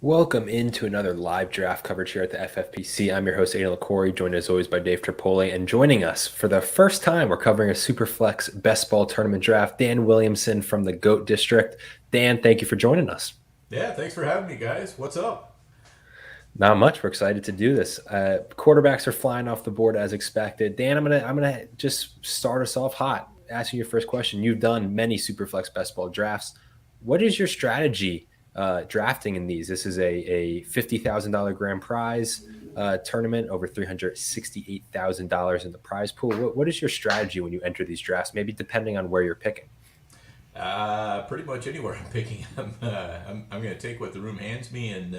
Welcome into another live draft coverage here at the FFPC. I'm your host, Aidan LaCorey, joined as always by Dave Tripoli. And joining us for the first time, we're covering a Superflex Best Ball Tournament draft, Dan Williamson from the GOAT District. Dan, thank you for joining us. Yeah, thanks for having me, guys. What's up? Not much. We're excited to do this. Quarterbacks are flying off the board as expected. Dan, I'm gonna just start us off hot. Asking your first question. You've done many Superflex Best Ball drafts. What is your strategy drafting in these? This is a $50,000 grand prize tournament, over $368,000 in the prize pool. What is your strategy when you enter these drafts? Maybe depending on where you're picking. Pretty much anywhere I'm picking. I'm going to take what the room hands me and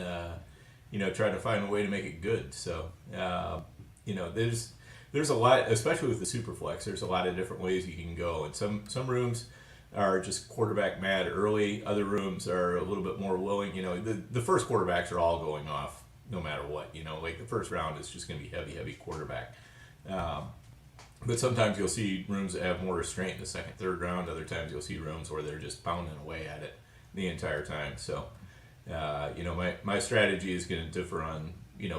try to find a way to make it good. So there's a lot, especially with the Superflex. There's a lot of different ways you can go, and some rooms are just quarterback mad early. Other rooms are a little bit more willing. The first quarterbacks are all going off no matter what. Like the first round is just going to be heavy quarterback. But sometimes you'll see rooms that have more restraint in the second, third round. Other times you'll see rooms where they're just pounding away at it the entire time. So, my strategy is going to differ on,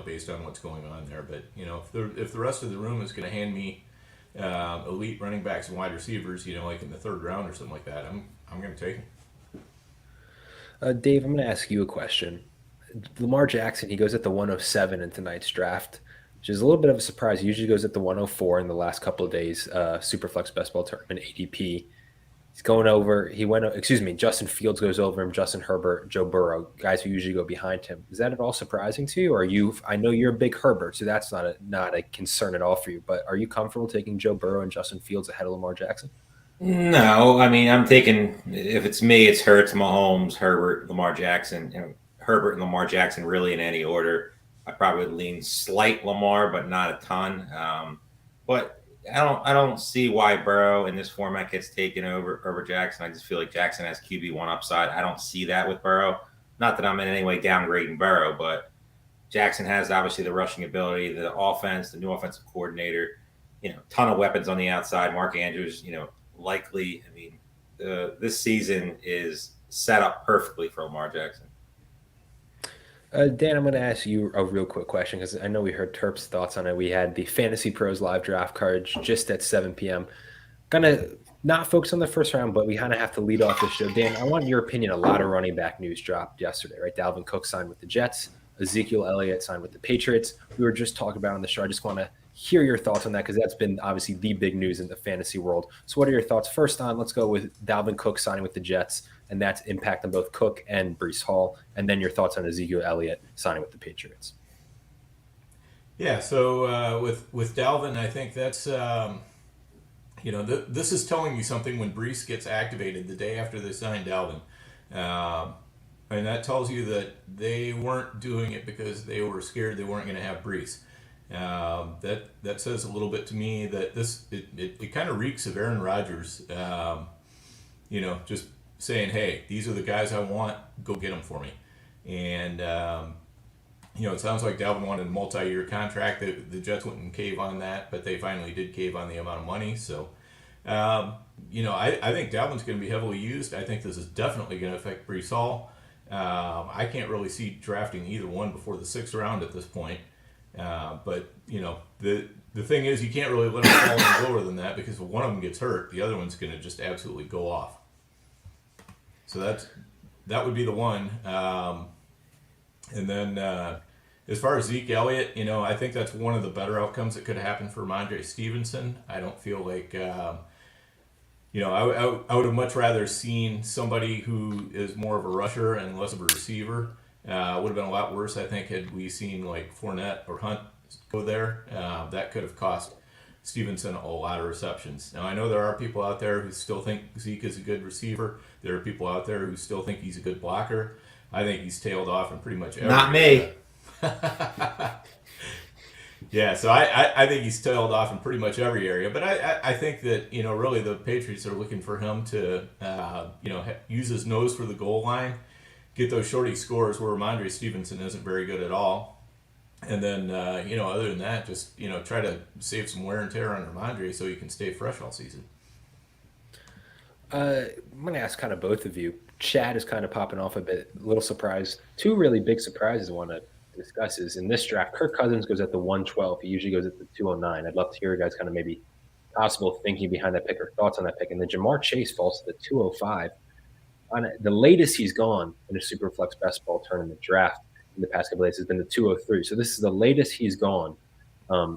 based on what's going on there. But, if the rest of the room is going to hand me elite running backs and wide receivers, like in the third round or something like that, I'm going to take them. Dave, I'm going to ask you a question. Lamar Jackson, he goes at the 107 in tonight's draft, which is a little bit of a surprise. He usually goes at the 104 in the last couple of days. Superflex Best Ball Tournament ADP. He's going over. Justin Fields goes over him. Justin Herbert, Joe Burrow, guys who usually go behind him. Is that at all surprising to you? Or are you? I know you're a big Herbert, so that's not a concern at all for you. But are you comfortable taking Joe Burrow and Justin Fields ahead of Lamar Jackson? No, I mean I'm taking. If it's me, it's Hurts, Mahomes, Herbert, Lamar Jackson. Herbert and Lamar Jackson really in any order. I probably would lean slight Lamar, but not a ton. But I don't see why Burrow in this format gets taken over Jackson. I just feel like Jackson has QB1 upside. I don't see that with Burrow. Not that I'm in any way downgrading Burrow, but Jackson has obviously the rushing ability, the offense, the new offensive coordinator. Ton of weapons on the outside. Mark Andrews, likely. I mean, this season is set up perfectly for Lamar Jackson. Dan, I'm going to ask you a real quick question because I know we heard Terp's thoughts on it. We had the Fantasy Pros live draft coverage just at 7 p.m. Going to not focus on the first round, but we kind of have to lead off the show. Dan, I want your opinion. A lot of running back news dropped yesterday, right? Dalvin Cook signed with the Jets. Ezekiel Elliott signed with the Patriots. We were just talking about on the show. I just want to hear your thoughts on that because that's been obviously the big news in the fantasy world. So what are your thoughts? First on, let's go with Dalvin Cook signing with the Jets and that's impact on both Cook and Breece Hall. And then your thoughts on Ezekiel Elliott signing with the Patriots. Yeah. So with Dalvin, I think that's this is telling you something when Breece gets activated the day after they signed Dalvin. And that tells you that they weren't doing it because they were scared they weren't going to have Breece. That says a little bit to me that it kind of reeks of Aaron Rodgers. Just saying, hey, these are the guys I want. Go get them for me. And it sounds like Dalvin wanted a multi-year contract. The Jets wouldn't cave on that, but they finally did cave on the amount of money. So, I think Dalvin's going to be heavily used. I think this is definitely going to affect Breece Hall. I can't really see drafting either one before the sixth round at this point. But the thing is, you can't really let them fall any lower than that because if one of them gets hurt, the other one's going to just absolutely go off. So that would be the one. And then as far as Zeke Elliott, I think that's one of the better outcomes that could happen for Ramondre Stevenson. I don't feel like I would have much rather seen somebody who is more of a rusher and less of a receiver. Would have been a lot worse, I think, had we seen like Fournette or Hunt go there. That could have cost Stevenson a lot of receptions. Now, I know there are people out there who still think Zeke is a good receiver. There are people out there who still think he's a good blocker. I think he's tailed off in pretty much every Not me. Yeah, so I think he's tailed off in pretty much every area. But I think that, really the Patriots are looking for him to, use his nose for the goal line, get those shorty scores where Ramondre Stevenson isn't very good at all. And then, other than that, just, try to save some wear and tear on Ramondre so he can stay fresh all season. I'm going to ask kind of both of you. chat is kind of popping off a bit. A little surprise. Two really big surprises I want to discuss is in this draft, Kirk Cousins goes at the 112. He usually goes at the 209. I'd love to hear you guys kind of maybe possible thinking behind that pick or thoughts on that pick. And then Jamar Chase falls to the 205. On the latest he's gone in a Superflex best ball tournament draft in the past couple of days has been the 203. So this is the latest he's gone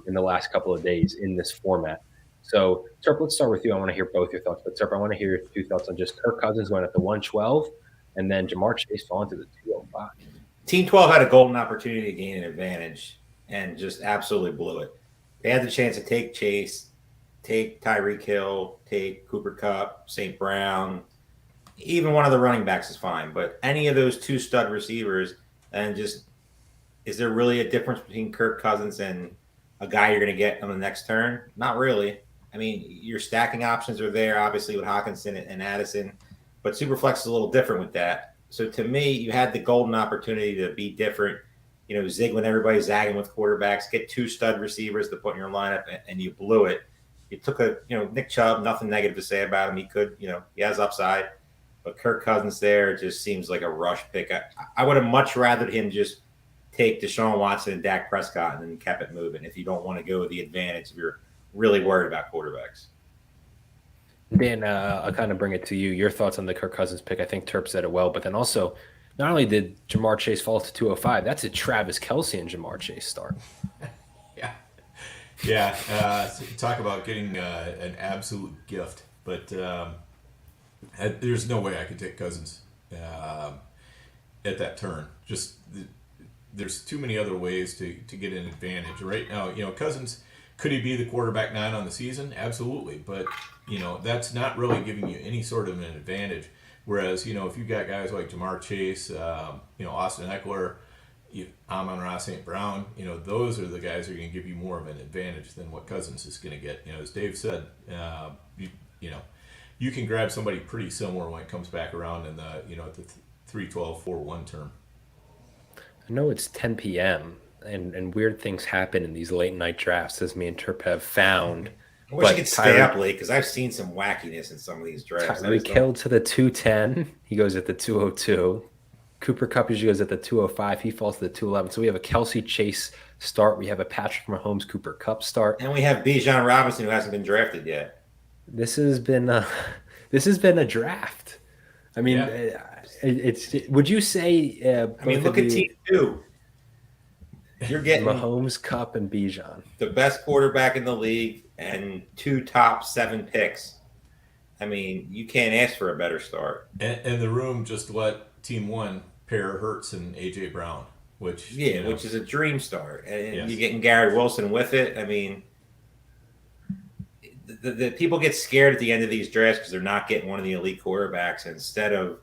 in the last couple of days in this format. So, Terp, let's start with you. I want to hear both your thoughts. But, Terp, I want to hear your two thoughts on just Kirk Cousins going at the 112 and then Jamar Chase falling to the 205. Team 12 had a golden opportunity to gain an advantage and just absolutely blew it. They had the chance to take Chase, take Tyreek Hill, take Cooper Kupp, St. Brown. Even one of the running backs is fine. But any of those two stud receivers, and just is there really a difference between Kirk Cousins and a guy you're going to get on the next turn? Not really. I mean, your stacking options are there, obviously, with Hockenson and Addison. But Superflex is a little different with that. So to me, you had the golden opportunity to be different. Zig when everybody's zagging with quarterbacks, get two stud receivers to put in your lineup, and you blew it. You took Nick Chubb, nothing negative to say about him. He could, he has upside. But Kirk Cousins there just seems like a rush pick. I would have much rather him just take Deshaun Watson and Dak Prescott and then kept it moving if you don't want to go with the advantage if you're really worried about quarterbacks. Dan, I'll kind of bring it to you. Your thoughts on the Kirk Cousins pick. I think Terp said it well, but then also, not only did Jamar Chase fall to 205, that's a Travis Kelce and Jamar Chase start. Yeah. Talk about getting an absolute gift. But there's no way I could take Cousins at that turn. There's too many other ways to get an advantage. Right now, Cousins, could he be the quarterback 9 on the season? Absolutely. But, that's not really giving you any sort of an advantage. Whereas, if you've got guys like Jamar Chase, Austin Eckler, Amon-Ra St. Brown, those are the guys who are going to give you more of an advantage than what Cousins is going to get. As Dave said, you can grab somebody pretty similar when it comes back around in the, at the 3-12-4-1 term. I know it's 10 p.m. and weird things happen in these late night drafts, as me and Terp have found. I wish I could stay up late because I've seen some wackiness in some of these drafts. Tyreek Hill to the 210. He goes at the 202. Cooper Kupp usually goes at the 205. He falls to the 211. So we have a Kelce Chase start. We have a Patrick Mahomes Cooper Kupp start. And we have Bijan Robinson who hasn't been drafted yet. This has been a draft. I mean, it's. Would you say? Look at Team 2. You're getting Mahomes, Kupp, and Bijan, the best quarterback in the league, and 2 top 7 picks. I mean, you can't ask for a better start. And the room just let Team 1 pair Hurts and A.J. Brown, which is a dream start. And You're getting Gary Wilson with it. I mean, the people get scared at the end of these drafts because they're not getting one of the elite quarterbacks. And instead of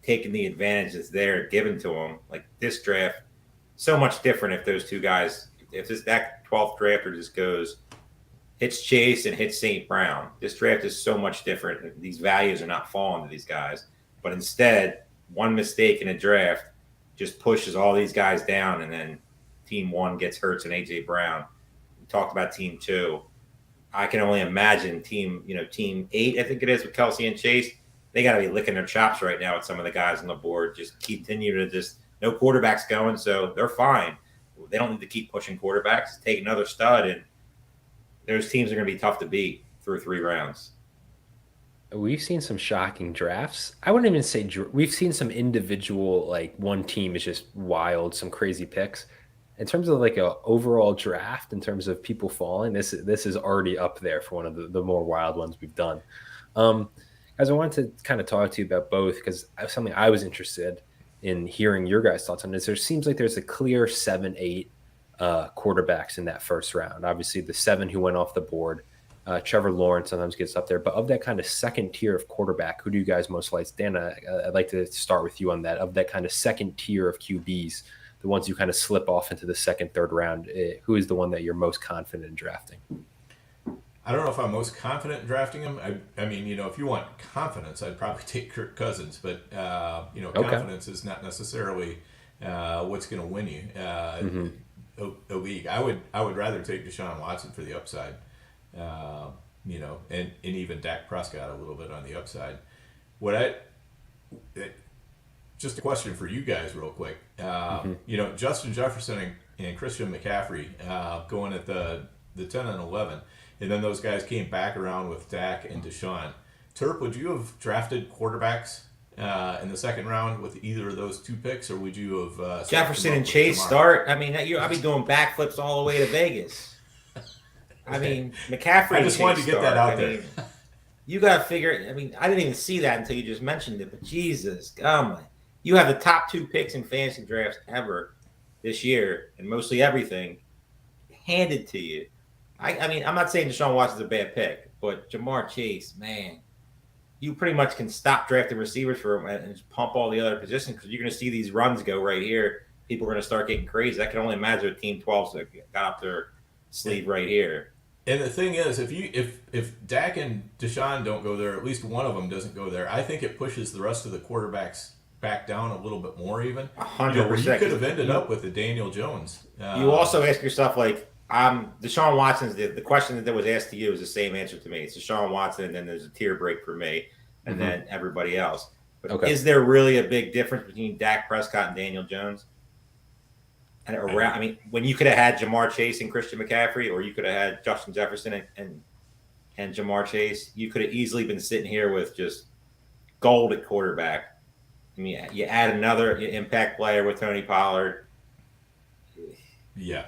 taking the advantage that's there given to them, like this draft, so much different if those two guys, if that 12th drafter just goes, hits Chase and hits St. Brown. This draft is so much different. These values are not falling to these guys. But instead, one mistake in a draft just pushes all these guys down, and then Team 1 gets Hurts and A.J. Brown. We talked about Team 2. I can only imagine Team 8, I think it is, with Kelce and Chase. They got to be licking their chops right now with some of the guys on the board. Just continue to no quarterbacks going, so they're fine. They don't need to keep pushing quarterbacks. Take another stud, and those teams are going to be tough to beat through 3 rounds. We've seen some shocking drafts. I wouldn't even say we've seen some individual, like one team is just wild, some crazy picks. In terms of like a overall draft, in terms of people falling, this is already up there for one of the more wild ones we've done. Guys, I wanted to kind of talk to you about both because something I was interested in hearing your guys' thoughts on is there seems like there's a clear 7-8 quarterbacks in that first round. Obviously, the 7 who went off the board, Trevor Lawrence sometimes gets up there. But of that kind of second tier of quarterback, who do you guys most like? Dan, I'd like to start with you on that. Of that kind of second tier of QBs, the ones you kind of slip off into the second, third round, who is the one that you're most confident in drafting? I don't know if I'm most confident in drafting him. I mean, if you want confidence, I'd probably take Kirk Cousins. But, confidence is not necessarily what's going to win you a league. I would rather take Deshaun Watson for the upside, and even Dak Prescott a little bit on the upside. What just a question for you guys, real quick. Justin Jefferson and Christian McCaffrey going at the 10 and 11, and then those guys came back around with Dak and Deshaun. Terp, would you have drafted quarterbacks in the second round with either of those two picks, or would you have Jefferson and Chase start? I mean, I'd be doing backflips all the way to Vegas. I mean, McCaffrey. I just wanted to get that out there. You got to figure. I mean, I didn't even see that until you just mentioned it. But Jesus, you have the top 2 picks in fantasy drafts ever this year, and mostly everything handed to you. I mean, I'm not saying Deshaun Watson's a bad pick, but Jamar Chase, man, you pretty much can stop drafting receivers for him and just pump all the other positions because you're going to see these runs go right here. People are going to start getting crazy. I can only imagine a Team 12 got up their sleeve right here. And the thing is, if Dak and Deshaun don't go there, at least one of them doesn't go there, I think it pushes the rest of the quarterbacks back down a little bit more even. 100%. You could have ended up with a Daniel Jones. You also ask yourself, like, Deshaun Watson's the question that was asked to you is the same answer to me. It's Deshaun Watson, and then there's a tier break for me, and then everybody else. But is there really a big difference between Dak Prescott and Daniel Jones? And around, I mean, when you could have had Jamar Chase and Christian McCaffrey, or you could have had Justin Jefferson and Jamar Chase, you could have easily been sitting here with just gold at quarterback. I mean, you add another impact player with Tony Pollard. Yeah.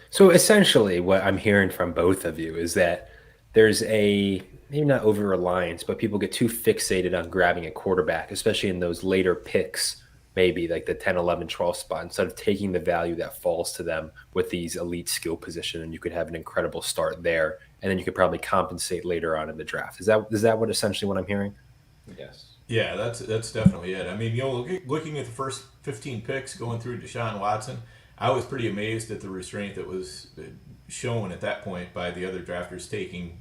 So essentially, what I'm hearing from both of you is that there's maybe not over-reliance, but people get too fixated on grabbing a quarterback, especially in those later picks, maybe like the 10, 11, 12 spot, instead of taking the value that falls to them with these elite skill position, and you could have an incredible start there, and then you could probably compensate later on in the draft. Is that what essentially what I'm hearing? Yes. Yeah, that's definitely it. I mean, looking at the first 15 picks going through Deshaun Watson, I was pretty amazed at the restraint that was shown at that point by the other drafters taking,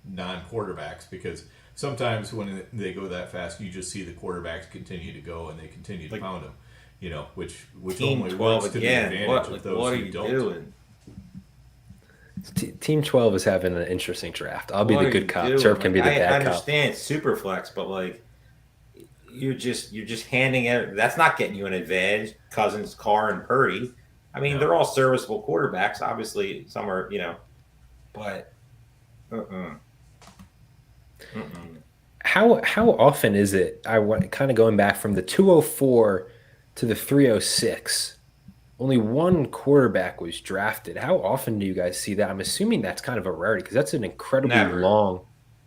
non-quarterbacks, because sometimes when they go that fast, you just see the quarterbacks continue to go and they continue to pound them, which only works to the advantage of those who don't. Doing? Team 12 is having an interesting draft. I'll be the good cop. Terp can be the bad cop. I understand Superflex, but you're just handing it. That's not getting you an advantage. Cousins, Carr, and Purdy. I mean, they're all serviceable quarterbacks. Obviously, some are, but. How often is it? I want kind of going back from the 204 to the 306. Only one quarterback was drafted. How often do you guys see that? I'm assuming that's kind of a rarity because that's an incredibly long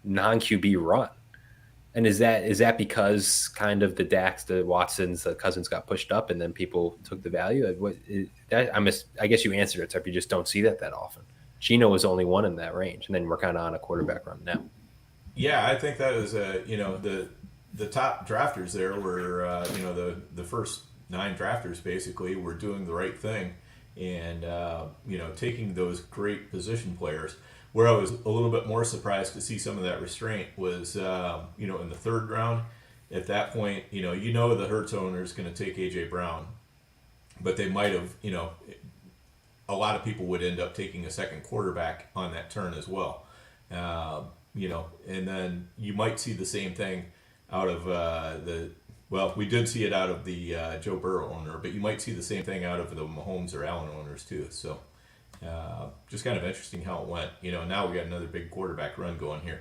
non-QB run. And is that because kind of the Daks, the Watsons, the Cousins got pushed up and then people took the value? I guess you answered it, except you just don't see that often. Geno was only one in that range, and then we're kind of on a quarterback run now. Yeah, I think that was the top drafters there were the first 9 drafters basically were doing the right thing and taking those great position players. Where I was a little bit more surprised to see some of that restraint was in the 3rd round. At that point, the Hurts owner is going to take AJ Brown, but they might have a lot of people would end up taking a second quarterback on that turn as well. And then you might see the same thing out of we did see it out of the Joe Burrow owner, but you might see the same thing out of the Mahomes or Allen owners too. So just kind of interesting how it went. Now we got another big quarterback run going here.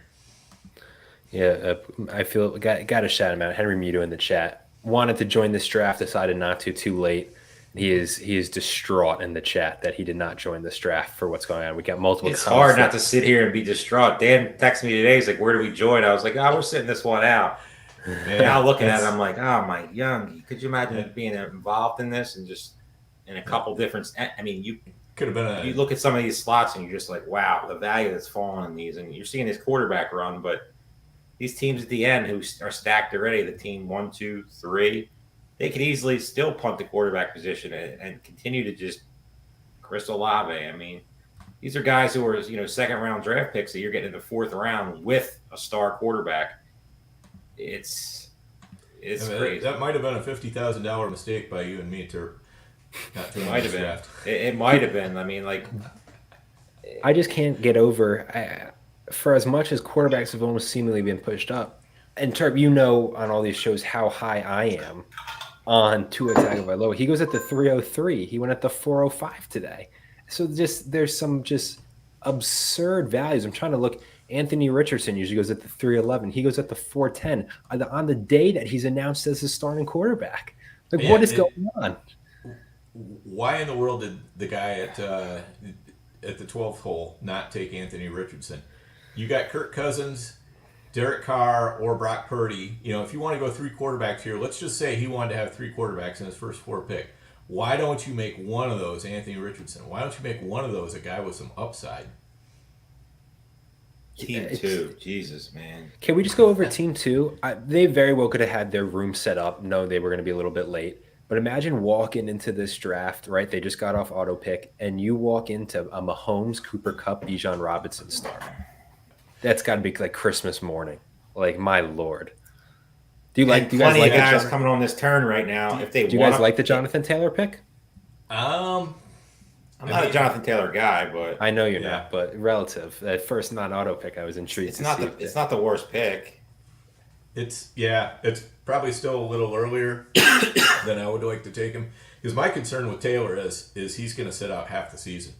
Yeah, I feel got to shout him out. Henry Muto in the chat wanted to join this draft, decided not to too late. He is distraught in the chat that he did not join this draft for what's going on. We got multiple. It's hard not to sit here and be distraught. Dan texted me today. He's like, "Where do we join?" I was like, "Oh, we're sitting this one out." And now looking at it, I'm like, "Oh my young, could you imagine being involved in this and just in a couple different?" I mean, you could have been. You look at some of these slots and you're just like, "Wow, the value that's fallen in these." And you're seeing this quarterback run, but these teams at the end who are stacked already, the team 1, 2, 3. They could easily still punt the quarterback position and continue to just Chris Olave. I mean, these are guys who are, second round draft picks that you're getting in the 4th round with a star quarterback. It's crazy. That might have been a $50,000 mistake by you and me, Terp. It might have been. It might have been. I mean, I just can't get over. For as much as quarterbacks have almost seemingly been pushed up, And Terp, you know, on all these shows how high I am on Tua Tagovailoa. He goes at the 303. He went at the 405 today. So just there's some just absurd values. I'm trying to look. Anthony Richardson usually goes at the 311. He goes at the 410 on the day that he's announced as the starting quarterback. Like, Yeah, what is going on? why in the world did the guy at the 12th hole not take Anthony Richardson? You got Kirk Cousins, Derek Carr, or Brock Purdy. You know, if you want to go 3 quarterbacks here, let's just say he wanted to have 3 quarterbacks in his first 4 pick. Why don't you make one of those Anthony Richardson? Why don't you make one of those a guy with some upside? Team 2, Jesus, man. Can we just go over team 2? They very well could have had their room set up. No, they were going to be a little bit late. But imagine walking into this draft, right? They just got off auto pick, and you walk into a Mahomes, Cooper Kupp, Bijan Robinson start. That's got to be like Christmas morning. Like, my Lord. Do you guys like guys coming on this turn right now? Do you guys like the Jonathan Taylor pick? I'm not a Jonathan Taylor guy, but I know you're not, but relative. That first non-auto pick, I was intrigued. It's not the worst pick. It's probably still a little earlier than I would like to take him, because my concern with Taylor is he's going to sit out half the season.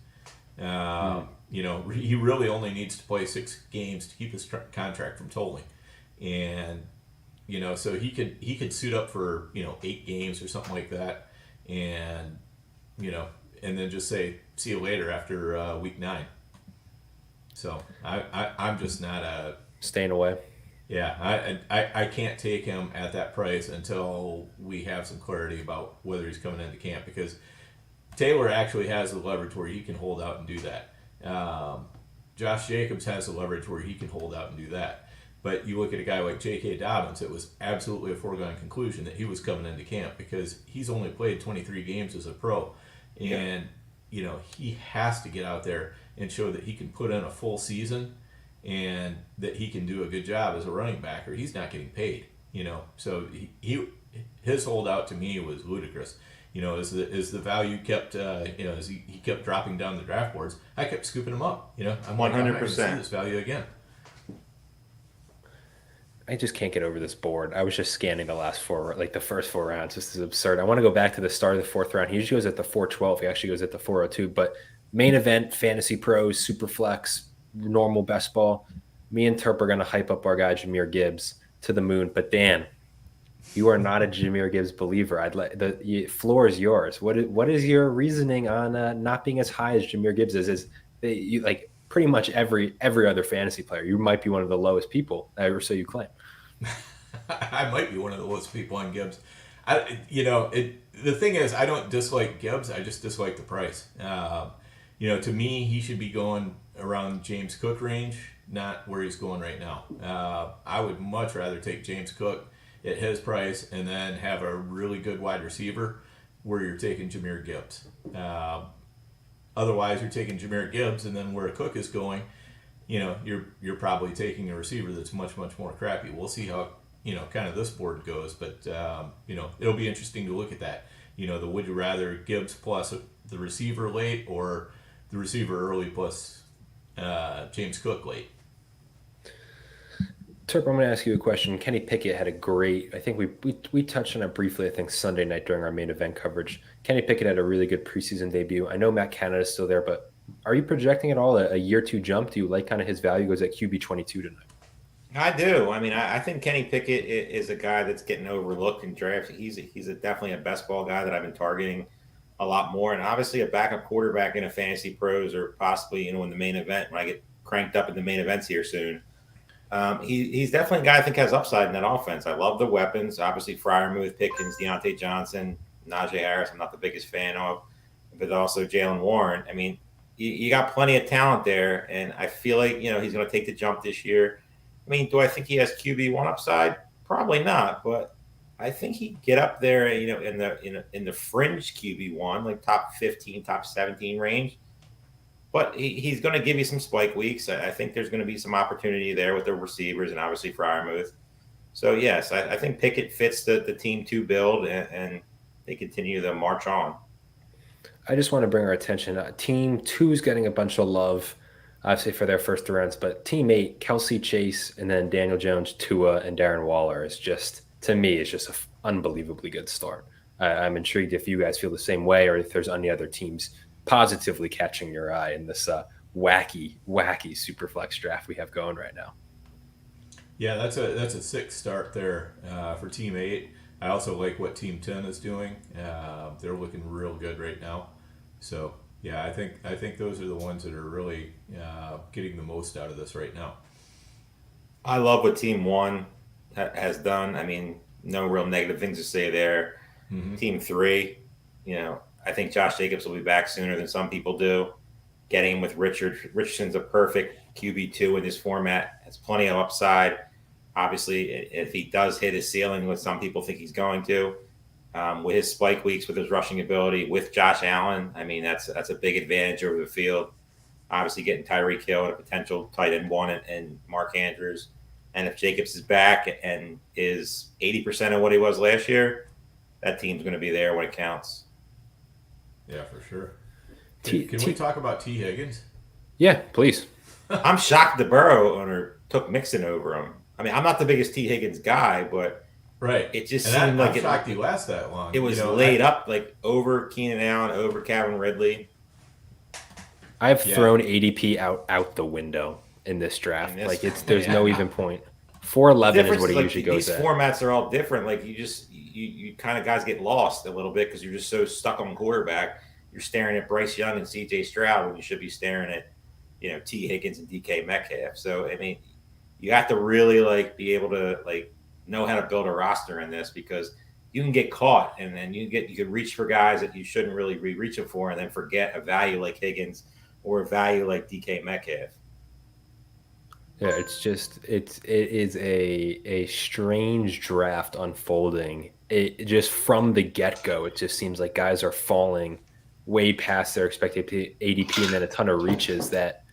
You know, he really only needs to play 6 games to keep his contract from tolling, and you know, so he could suit up for 8 games or something like that, and and then just say see you later after week 9. So I'm just not staying away. Yeah, I can't take him at that price until we have some clarity about whether he's coming into camp, because Taylor actually has the leverage where he can hold out and do that. Josh Jacobs has the leverage where he can hold out and do that. But you look at a guy like J.K. Dobbins, it was absolutely a foregone conclusion that he was coming into camp, because he's only played 23 games as a pro. And, he has to get out there and show that he can put in a full season and that he can do a good job as a running back, or he's not getting paid. So his holdout to me was ludicrous. As the value kept, as he kept dropping down the draft boards, I kept scooping him up. I'm like, I'm not going to see this value again. I just can't get over this board. I was just scanning the last 4, like the first 4 rounds. This is absurd. I want to go back to the start of the 4th round. He usually goes at the 412. He actually goes at the 402. But main event, Fantasy Pros, Superflex, normal best ball. Me and Terp are going to hype up our guy Jahmyr Gibbs to the moon. But Dan, you are not a Jahmyr Gibbs believer. The floor is yours. What is your reasoning on not being as high as Jahmyr Gibbs is? You like pretty much every other fantasy player. You might be one of the lowest people, or so you claim. I might be one of the lowest people on Gibbs. The thing is, I don't dislike Gibbs. I just dislike the price. To me, he should be going around James Cook range, not where he's going right now. I would much rather take James Cook at his price and then have a really good wide receiver where you're taking Jahmyr Gibbs. Otherwise, you're taking Jahmyr Gibbs, and then where Cook is going, you're probably taking a receiver that's much, much more crappy. We'll see how, kind of this board goes, but, it'll be interesting to look at that. The would you rather Gibbs plus the receiver late, or the receiver early plus James Cook late? Terp, I'm going to ask you a question. Kenny Pickett had a great, I think we touched on it briefly, I think Sunday night during our main event coverage. Kenny Pickett had a really good preseason debut. I know Matt Canada's still there, but are you projecting at all a year 2 jump? Do you like kind of his value goes at QB 22 tonight? I do. I mean, I think Kenny Pickett is a guy that's getting overlooked in drafts. He's definitely a best ball guy that I've been targeting a lot more, and obviously a backup quarterback in a fantasy pros, or possibly in the main event when I get cranked up in the main events here soon. He's definitely a guy I think has upside in that offense. I love the weapons. Obviously, Freiermuth, Pickens, Deontay Johnson, Najee Harris, I'm not the biggest fan of, but also Jalen Warren. I mean, you got plenty of talent there, and I feel like he's going to take the jump this year. I mean, do I think he has QB1 upside? Probably not, but I think he'd get up there, in the fringe QB1, like top 15, top 17 range. But he's going to give you some spike weeks. I think there's going to be some opportunity there with the receivers and obviously Freiermuth. So, yes, I think Pickett fits the Team 2 build, and they continue to march on. I just want to bring our attention. Team 2 is getting a bunch of love. obviously for their first 3 rounds. But team 8, Kelsey, Chase, and then Daniel Jones, Tua, and Darren Waller is just, to me, is just an unbelievably good start. I'm intrigued if you guys feel the same way, or if there's any other teams positively catching your eye in this wacky Superflex draft we have going right now. Yeah, that's a sick start there for Team 8. I also like what Team 10 is doing. They're looking real good right now. So yeah, I think those are the ones that are really getting the most out of this right now. I love what Team 1 has done. I mean, no real negative things to say there. Mm-hmm. Team 3, I think Josh Jacobs will be back sooner than some people do. Getting him with Richardson's a perfect QB2 in this format. Has plenty of upside. Obviously, if he does hit his ceiling, what some people think he's going to, with his spike weeks, with his rushing ability, with Josh Allen, I mean, that's a big advantage over the field. Obviously, getting Tyreek Hill and a potential tight end 1 and Mark Andrews. And if Jacobs is back and is 80% of what he was last year, that team's going to be there when it counts. Yeah, for sure. Can we talk about T. Higgins? Yeah, please. I'm shocked the Burrow owner took Mixon over him. I mean, I'm not the biggest T. Higgins guy, but right, it just seemed like I'm shocked he lasted that long. It was laid up like over Keenan Allen, over Calvin Ridley. I've thrown ADP out the window in this draft. There's no even point. 411 is what it usually goes at. These formats are all different. Like you kind of guys get lost a little bit because you're just so stuck on quarterback. You're staring at Bryce Young and CJ Stroud when you should be staring at, T. Higgins and DK Metcalf. So I mean, you have to really be able to know how to build a roster in this, because you can get caught and then you could reach for guys that you shouldn't really be reaching for, and then forget a value like Higgins or a value like DK Metcalf. Yeah, it is a strange draft unfolding. It just from the get-go, it just seems like guys are falling way past their expected ADP, and then a ton of reaches that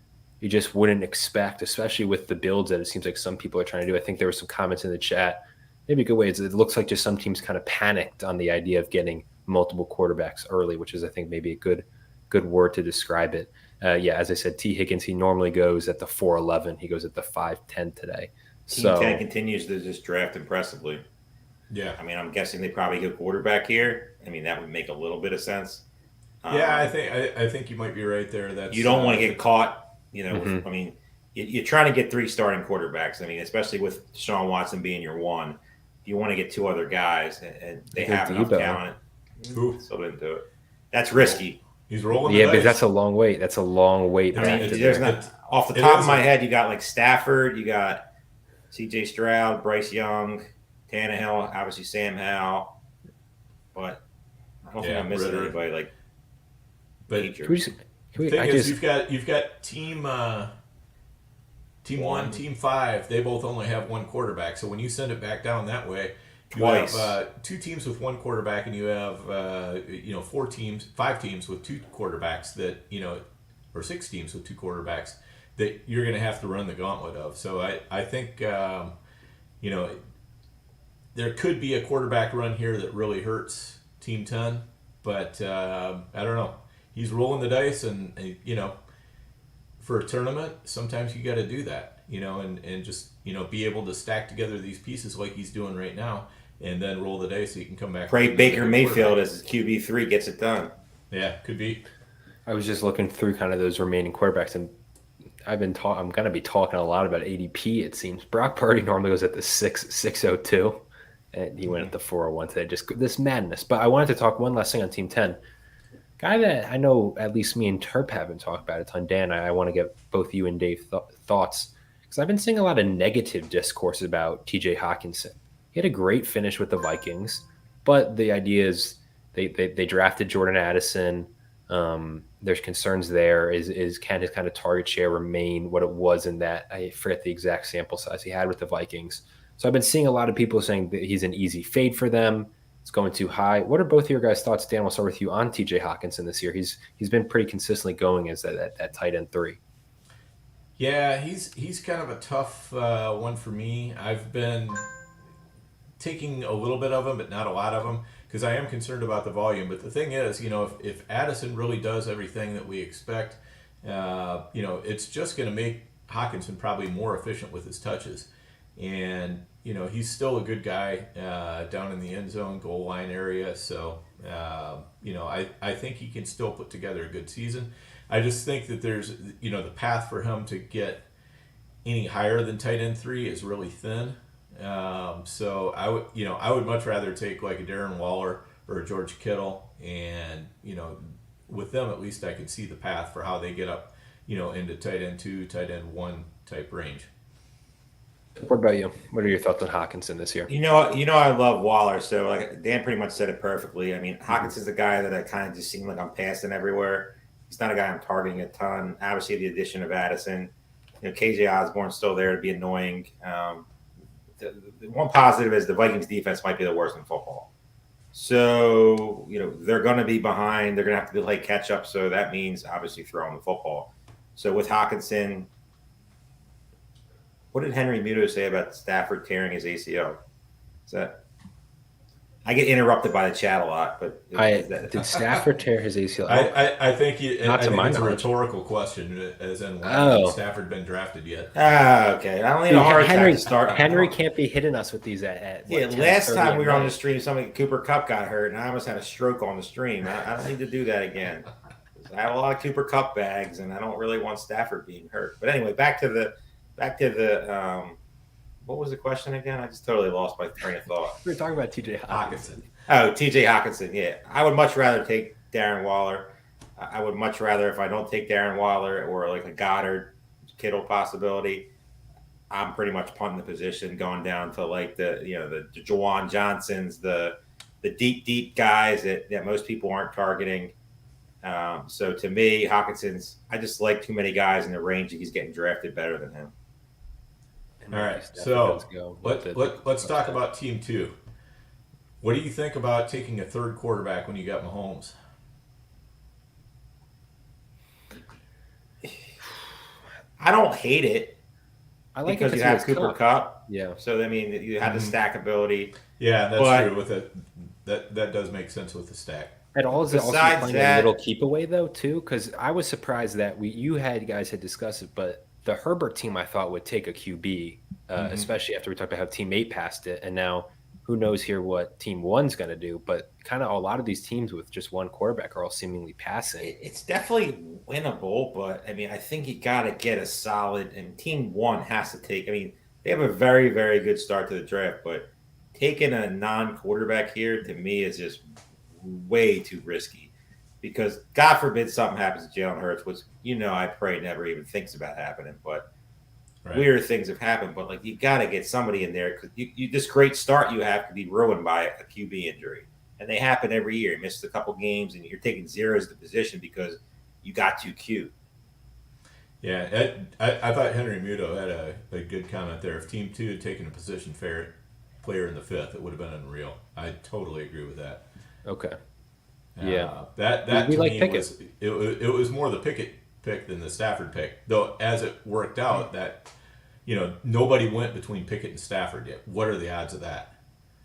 you just wouldn't expect, especially with the builds that it seems like some people are trying to do. I think there were some comments in the chat. Maybe a good way is it looks like just some teams kind of panicked on the idea of getting multiple quarterbacks early, which is, I think, maybe a good word to describe it. As I said, T. Higgins, he normally goes at the 411. He goes at the 510 today. Team 10 continues to just draft impressively. Yeah. I mean, I'm guessing they probably go quarterback here. I mean, that would make a little bit of sense. Yeah, I think you might be right there. You don't want to get caught. I mean, you're trying to get 3 starting quarterbacks. I mean, especially with Deshaun Watson being your 1, you want to get 2 other guys, and they have enough talent. Ooh. So didn't do it. That's risky. He's rolling. Yeah, but that's a long wait. That's a long wait. I mean, there's not off the top of my head. You got Stafford, you got C.J. Stroud, Bryce Young, Tannehill, obviously Sam Howell, but I don't think I'm missing anybody But you've got team 1, team 5. They both only have 1 quarterback. So when you send it back down that way, you have 2 teams with 1 quarterback, and you have 5 teams with 2 quarterbacks that or 6 teams with 2 quarterbacks that you're going to have to run the gauntlet of. So I think there could be a quarterback run here that really hurts Team 10, but I don't know. He's rolling the dice, and for a tournament, sometimes you got to do that, and just be able to stack together these pieces like he's doing right now, and then roll the dice so you can come back. Pray Baker Mayfield as his QB3 gets it done. Yeah, could be. I was just looking through kind of those remaining quarterbacks, and I'm going to be talking a lot about ADP. It seems Brock Purdy normally goes at the 602, and he went at the 401 today. Just this madness. But I wanted to talk one last thing on Team 10. Guy that I know at least me and Terp haven't talked about a ton. Dan, I want to get both you and Dave thoughts, because I've been seeing a lot of negative discourse about TJ Hockenson. He had a great finish with the Vikings, but the idea is they drafted Jordan Addison. There's concerns there. Can his kind of target share remain what it was in that? I forget the exact sample size he had with the Vikings. So I've been seeing a lot of people saying that he's an easy fade for them. It's going too high. What are both of your guys' thoughts, Dan? We'll start with you on TJ Hockenson this year. He's been pretty consistently going as that tight end 3. Yeah, he's kind of a tough one for me. I've been taking a little bit of him, but not a lot of him, because I am concerned about the volume. But the thing is, if Addison really does everything that we expect, it's just going to make Hockenson probably more efficient with his touches. And, he's still a good guy down in the end zone, goal line area. So, I think he can still put together a good season. I just think that there's, the path for him to get any higher than tight end 3 is really thin. So I would much rather take like a Darren Waller or a George Kittle, and with them at least I could see the path for how they get up, into tight end 2, tight end 1 type range. What about you? What are your thoughts on Hockenson this year? I love Waller. So like Dan pretty much said it perfectly. I mean, Hawkinson's a guy that I kind of just seem like I'm passing everywhere. He's not a guy I'm targeting a ton. Obviously, the addition of Addison, KJ Osborne's still there to be annoying. The one positive is the Vikings defense might be the worst in football. So, they're going to be behind. They're going to have to play catch up. So that means obviously throwing the football. So with Hockenson, what did Henry Muto say about Stafford tearing his ACL? Is that? I get interrupted by the chat a lot, but did Stafford tear his ACL? I think it's knowledge. a rhetorical question, as in why hasn't Stafford been drafted yet? Okay. I don't need a hard Henry to start. Henry can't be hitting us with these at last time we were on the stream, somebody Cooper Kupp got hurt, and I almost had a stroke on the stream. I don't need to do that again. I have a lot of Cooper Kupp bags, and I don't really want Stafford being hurt. But anyway, back to the what was the question again? I just totally lost my train of thought. We were talking about TJ Hockenson. Oh, TJ Hockenson, yeah. I would much rather take Darren Waller. I would much rather, if I don't take Darren Waller or like a Goddard, Kittle possibility, I'm pretty much punting the position, going down to like the Jawan Johnsons, the deep guys that most people aren't targeting. So to me, Hawkinson's, I just like too many guys in the range that he's getting drafted better than him. All right, so let's talk about Team 2. What do you think about taking a third quarterback when you got Mahomes? I don't hate it. I like because it you have Cooper Kupp. Yeah. So I mean, you have the stackability. Yeah, that's true. With it, that does make sense with the stack. It also playing a little keep away though too, because I was surprised that you guys had discussed it, but the Herbert team I thought would take a QB, especially after we talked about how Team 8 passed it, and now who knows here what Team 1's going to do. But kind of a lot of these teams with just one quarterback are all seemingly passing. It's definitely winnable, but I mean, I think you got to get a solid, and Team 1 has to take. I mean, they have a very, very good start to the draft, but taking a non-quarterback here to me is just way too risky. Because God forbid something happens to Jalen Hurts, which I pray never even thinks about happening. But weird things have happened. But like you got to get somebody in there because this great start you have could be ruined by a QB injury, and they happen every year. You missed a couple games, and you're taking zeros at the position because you got too cute. Yeah, I thought Henry Muto had a good comment there. If Team 2 had taken a position player in the 5th, it would have been unreal. I totally agree with that. Okay. Yeah, that to me was it was more the Pickett pick than the Stafford pick. Though as it worked out, that nobody went between Pickett and Stafford yet. What are the odds of that?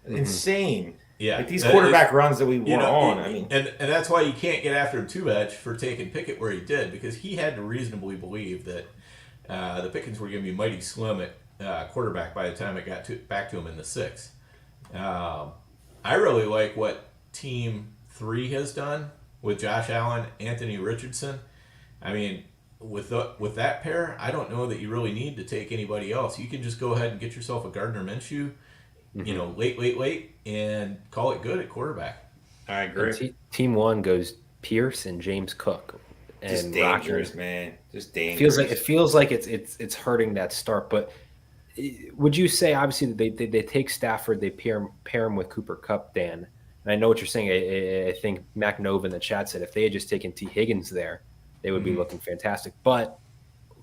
Insane. Yeah, like these quarterback runs that we were on. I mean, and that's why you can't get after him too much for taking Pickett where he did, because he had to reasonably believe that the Pickens were going to be mighty slim at quarterback by the time it got back to him in the 6th. I really like what Team 3 has done with Josh Allen, Anthony Richardson. I mean, with that pair, I don't know that you really need to take anybody else. You can just go ahead and get yourself a Gardner Minshew, late, and call it good at quarterback. I agree. Team 1 goes Pierce and James Cook. And just dangerous, man. Just dangerous. It feels like it's hurting that start. But would you say, obviously, they take Stafford, they pair him with Cooper Kupp, Dan? And I know what you're saying. I think Mac Nova in the chat said if they had just taken T. Higgins there, they would be looking fantastic. But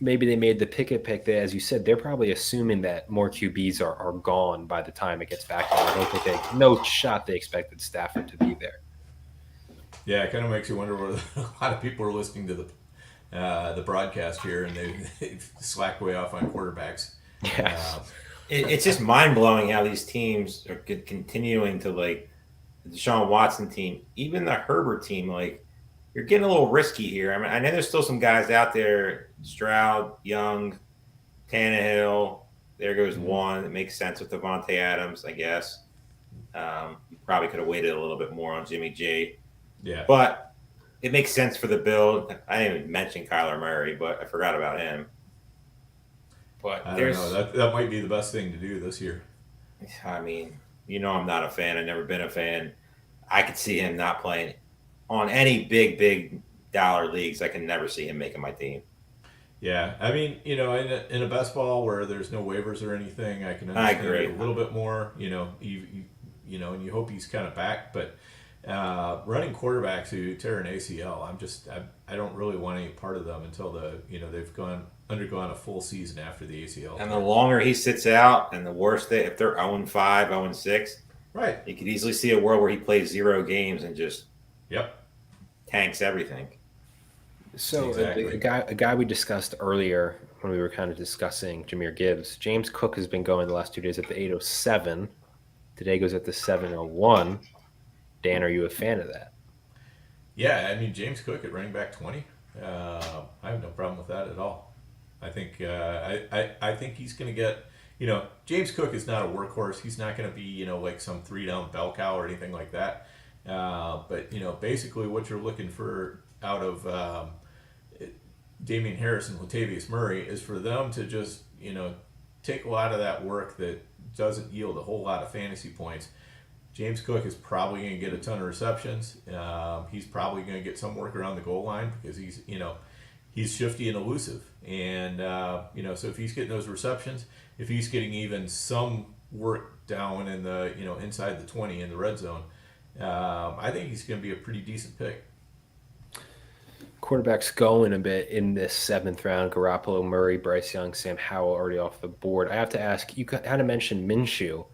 maybe they made the Pickett pick that, as you said, they're probably assuming that more QBs are gone by the time it gets back. I don't think no shot they expected Stafford to be there. Yeah, it kind of makes you wonder whether a lot of people are listening to the broadcast here and they've slacked way off on quarterbacks. Yeah. It's just mind-blowing how these teams are continuing to, like, the Deshaun Watson team, even the Herbert team, like, you're getting a little risky here. I mean, I know there's still some guys out there: Stroud, Young, Tannehill. There goes one. It makes sense with Devontae Adams, I guess. You probably could have waited a little bit more on Jimmy G. Yeah. But it makes sense for the build. I didn't even mention Kyler Murray, but I forgot about him. But I don't know. That might be the best thing to do this year. I mean, I'm not a fan. I've never been a fan. I could see him not playing on any big dollar leagues. I can never see him making my team. Yeah, I mean, in a best ball where there's no waivers or anything, I can understand it a little bit more. And you hope he's kind of back. But running quarterbacks who tear an ACL, I don't really want any part of them until they've undergone a full season after the ACL. And the longer he sits out, and the worse if they're 0-5, 0-6, right, you could easily see a world where he plays 0 games and just tanks everything. So exactly. a guy we discussed earlier when we were kind of discussing Jahmyr Gibbs, James Cook has been going the last 2 days at the 807. Today goes at the 701. Dan, are you a fan of that? Yeah, I mean, James Cook at running back 20, I have no problem with that at all. I think I think he's going to get, James Cook is not a workhorse. He's not going to be, like some 3-down bell cow or anything like that. But, basically what you're looking for out of Damian Harris and Latavius Murray is for them to just, take a lot of that work that doesn't yield a whole lot of fantasy points. James Cook is probably going to get a ton of receptions. He's probably going to get some work around the goal line because he's shifty and elusive. And, so if he's getting those receptions, if he's getting even some work down in the, inside the 20 in the red zone, I think he's going to be a pretty decent pick. Quarterbacks going a bit in this 7th round. Garoppolo, Murray, Bryce Young, Sam Howell already off the board. I have to ask, you kind of mentioned Minshew.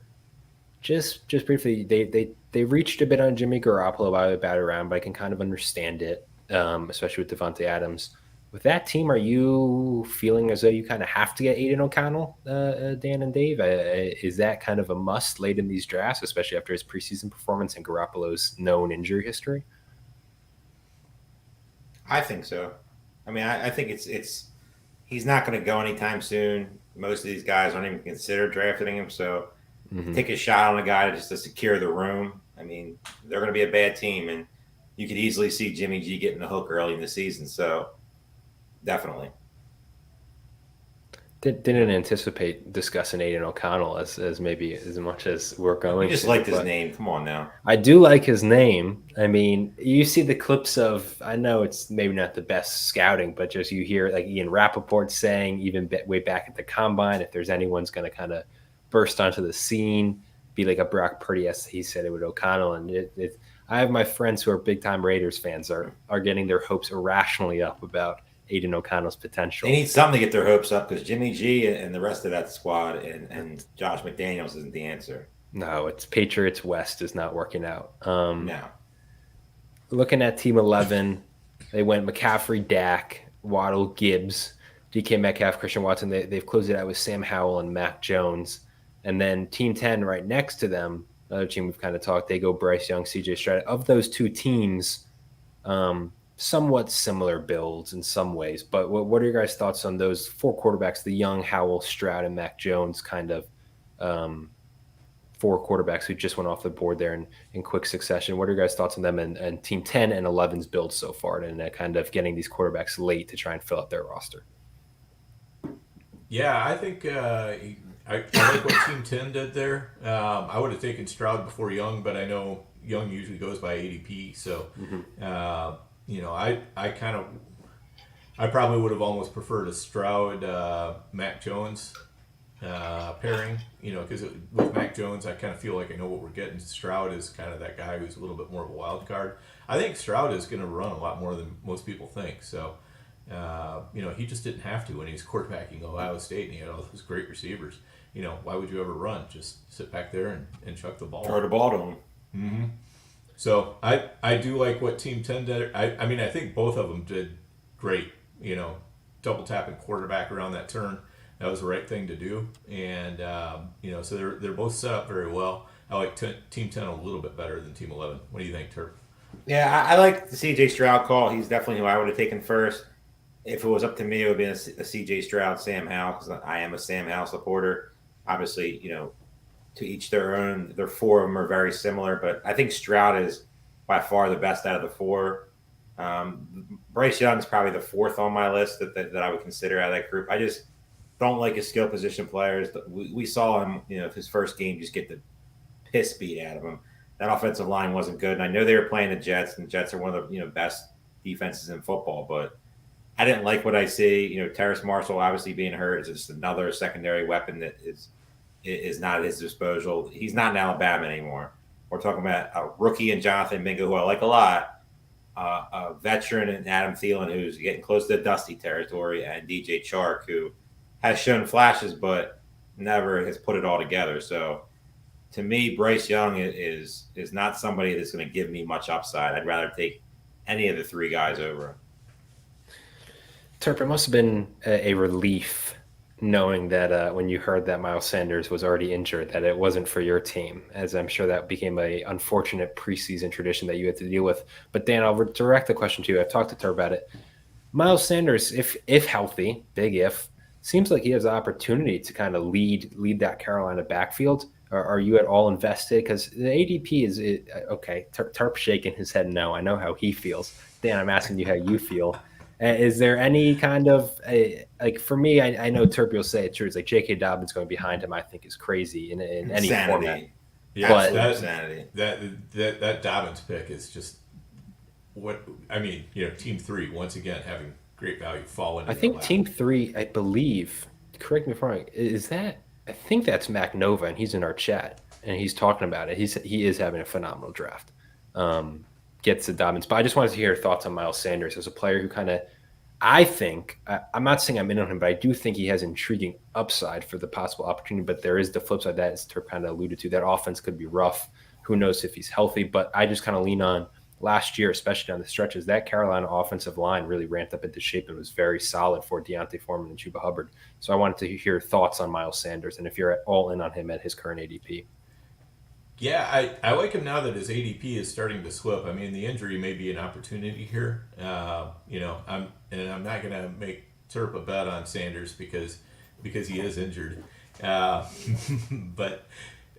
Just briefly, they reached a bit on Jimmy Garoppolo by the bat around, but I can kind of understand it, especially with Devontae Adams. With that team, are you feeling as though you kind of have to get Aiden O'Connell, Dan and Dave? Is that kind of a must late in these drafts, especially after his preseason performance and Garoppolo's known injury history? I think so. I mean, I think it's he's not going to go anytime soon. Most of these guys aren't even consider drafting him, so take a shot on a guy just to secure the room. I mean, they're going to be a bad team, and you could easily see Jimmy G getting the hook early in the season. So, definitely. Didn't anticipate discussing Aiden O'Connell as maybe as much as we're going. You just liked his name. Come on now. I do like his name. I mean, you see the clips of, I know it's maybe not the best scouting, but just you hear like Ian Rappaport saying even way back at the combine, if there's anyone's going to kind of burst onto the scene, be like a Brock Purdy, as he said it with O'Connell. And I have my friends who are big time Raiders fans are getting their hopes irrationally up about Aiden O'Connell's potential. They need something to get their hopes up because Jimmy G and the rest of that squad and Josh McDaniels isn't the answer. No, it's Patriots West is not working out. No. Looking at Team 11, they went McCaffrey, Dak, Waddle, Gibbs, DK Metcalf, Christian Watson. They've closed it out with Sam Howell and Mac Jones. And then Team 10 right next to them, another team we've kind of talked, they go Bryce Young, CJ Stroud. Of those two teams, somewhat similar builds in some ways. But what are your guys' thoughts on those 4 quarterbacks, the Young, Howell, Stroud, and Mac Jones kind of 4 quarterbacks who just went off the board there in quick succession? What are your guys' thoughts on them and Team 10 and 11's build so far and kind of getting these quarterbacks late to try and fill out their roster? Yeah, I think I like what Team 10 did there. I would have taken Stroud before Young, but I know Young usually goes by ADP. So, I probably would have almost preferred a Stroud Mac Jones pairing. Because with Mac Jones, I kind of feel like I know what we're getting. Stroud is kind of that guy who's a little bit more of a wild card. I think Stroud is going to run a lot more than most people think. So, he just didn't have to when he was quarterbacking Ohio State and he had all those great receivers. Why would you ever run? Just sit back there and chuck the ball. Throw the ball to him. Mm-hmm. So I do like what Team 10 did. I mean, I think both of them did great. Double tapping quarterback around that turn. That was the right thing to do. And, so they're both set up very well. I like Team 10 a little bit better than Team 11. What do you think, Turp? Yeah, I like the CJ Stroud call. He's definitely who I would have taken first. If it was up to me, it would be a CJ Stroud, Sam Howell, because I am a Sam Howell supporter. Obviously, to each their own. Their four of them are very similar, but I think Stroud is by far the best out of the four. Bryce Young is probably the fourth on my list that I would consider out of that group. I just don't like his skill position players. We saw him, his first game just get the piss beat out of him. That offensive line wasn't good, and I know they were playing the Jets, and the Jets are one of the best defenses in football. But I didn't like what I see. Terrace Marshall obviously being hurt is just another secondary weapon that is not at his disposal. He's not in Alabama anymore. We're talking about a rookie and Jonathan Mingo, who I like a lot, a veteran and Adam Thielen, who's getting close to Dusty territory, and DJ Chark, who has shown flashes but never has put it all together. So to me, Bryce Young is not somebody that's going to give me much upside. I'd rather take any of the three guys over him. Terp, it must have been a relief knowing that when you heard that Miles Sanders was already injured, that it wasn't for your team, as I'm sure that became a unfortunate preseason tradition that you had to deal with. But Dan, I'll direct the question to you. I've talked to Terp about it. Miles Sanders, if healthy, big if, seems like he has the opportunity to kind of lead that Carolina backfield. Are you at all invested? Because the ADP is okay. Terp shaking his head no. I know how he feels. Dan, I'm asking you how you feel. Is there any kind of like for me? I know Terp will say it's true. It's like J.K. Dobbins going behind him. I think is crazy in any format. Yeah, but insanity. That Dobbins pick is just what I mean. Team 3 once again having great value falling. I think Team 3, I believe. Correct me if I'm wrong. Is that? I think that's Mac Nova, and he's in our chat, and he's talking about it. He is having a phenomenal draft. Gets the Dobbins. But I just wanted to hear your thoughts on Miles Sanders as a player who kind of, I think, I'm not saying I'm in on him, but I do think he has intriguing upside for the possible opportunity. But there is the flip side that, as Terp kind of alluded to, that offense could be rough. Who knows if he's healthy? But I just kind of lean on last year, especially down the stretches, that Carolina offensive line really ramped up into shape and was very solid for Deontay Foreman and Chuba Hubbard. So I wanted to hear thoughts on Miles Sanders and if you're all in on him at his current ADP. Yeah, I like him now that his ADP is starting to slip. I mean, the injury may be an opportunity here. I'm not going to make Terp a bet on Sanders because he is injured. But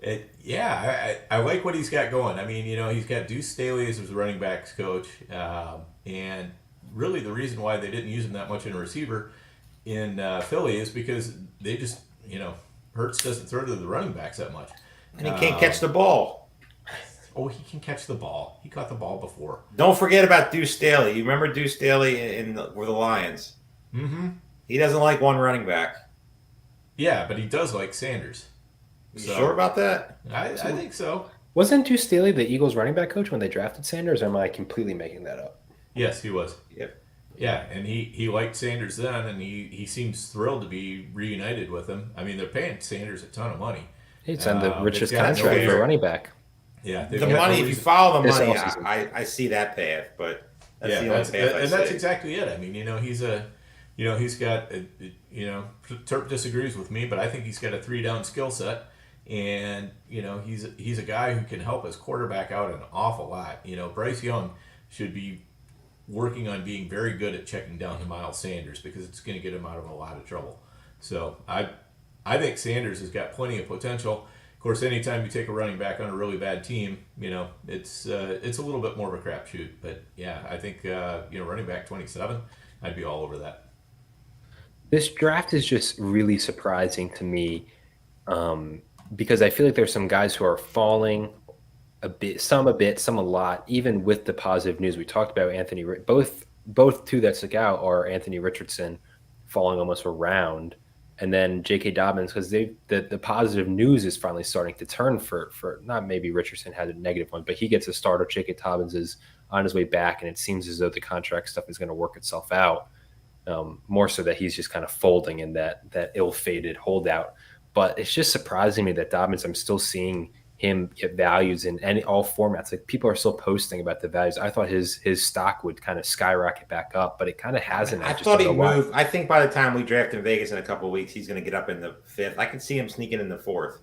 I like what he's got going. I mean, he's got Deuce Staley as his running backs coach, and really the reason why they didn't use him that much in a receiver in Philly is because they just, Hurts doesn't throw to the running backs that much. And he can't catch the ball. Oh, he can catch the ball. He caught the ball before. Don't forget about Deuce Staley. You remember Deuce Staley with the Lions? Mm-hmm. He doesn't like one running back. Yeah, but he does like Sanders. You sure about that? I think so. Wasn't Deuce Staley the Eagles running back coach when they drafted Sanders, or am I completely making that up? Yes, he was. Yep. Yeah, and he liked Sanders then, and he seems thrilled to be reunited with him. I mean, they're paying Sanders a ton of money. It's on the richest contract for a running back. Yeah, the money. If you follow the money, I see that path, but that's the only path I see. That's exactly it. I mean, he's got Terp disagrees with me, but I think he's got a 3-down skill set, and he's a guy who can help his quarterback out an awful lot. Bryce Young should be working on being very good at checking down to Miles Sanders because it's going to get him out of a lot of trouble. So I think Sanders has got plenty of potential. Of course, anytime you take a running back on a really bad team, it's a little bit more of a crapshoot. But yeah, I think running back 27, I'd be all over that. This draft is just really surprising to me because I feel like there's some guys who are falling a bit, some a lot, even with the positive news. We talked about Anthony, both two that stuck out are Anthony Richardson falling almost a round, and then J.K. Dobbins, because the positive news is finally starting to turn for not maybe Richardson had a negative one, but he gets a starter. J.K. Dobbins is on his way back, and it seems as though the contract stuff is going to work itself out. More so that he's just kind of folding in that ill-fated holdout. But it's just surprising me that Dobbins, I'm still seeing him get values in all formats. Like people are still posting about the values. I thought his stock would kind of skyrocket back up, but it kind of hasn't. I thought he moved. I think by the time we draft in Vegas in a couple of weeks, he's going to get up in the 5th. I can see him sneaking in the 4th.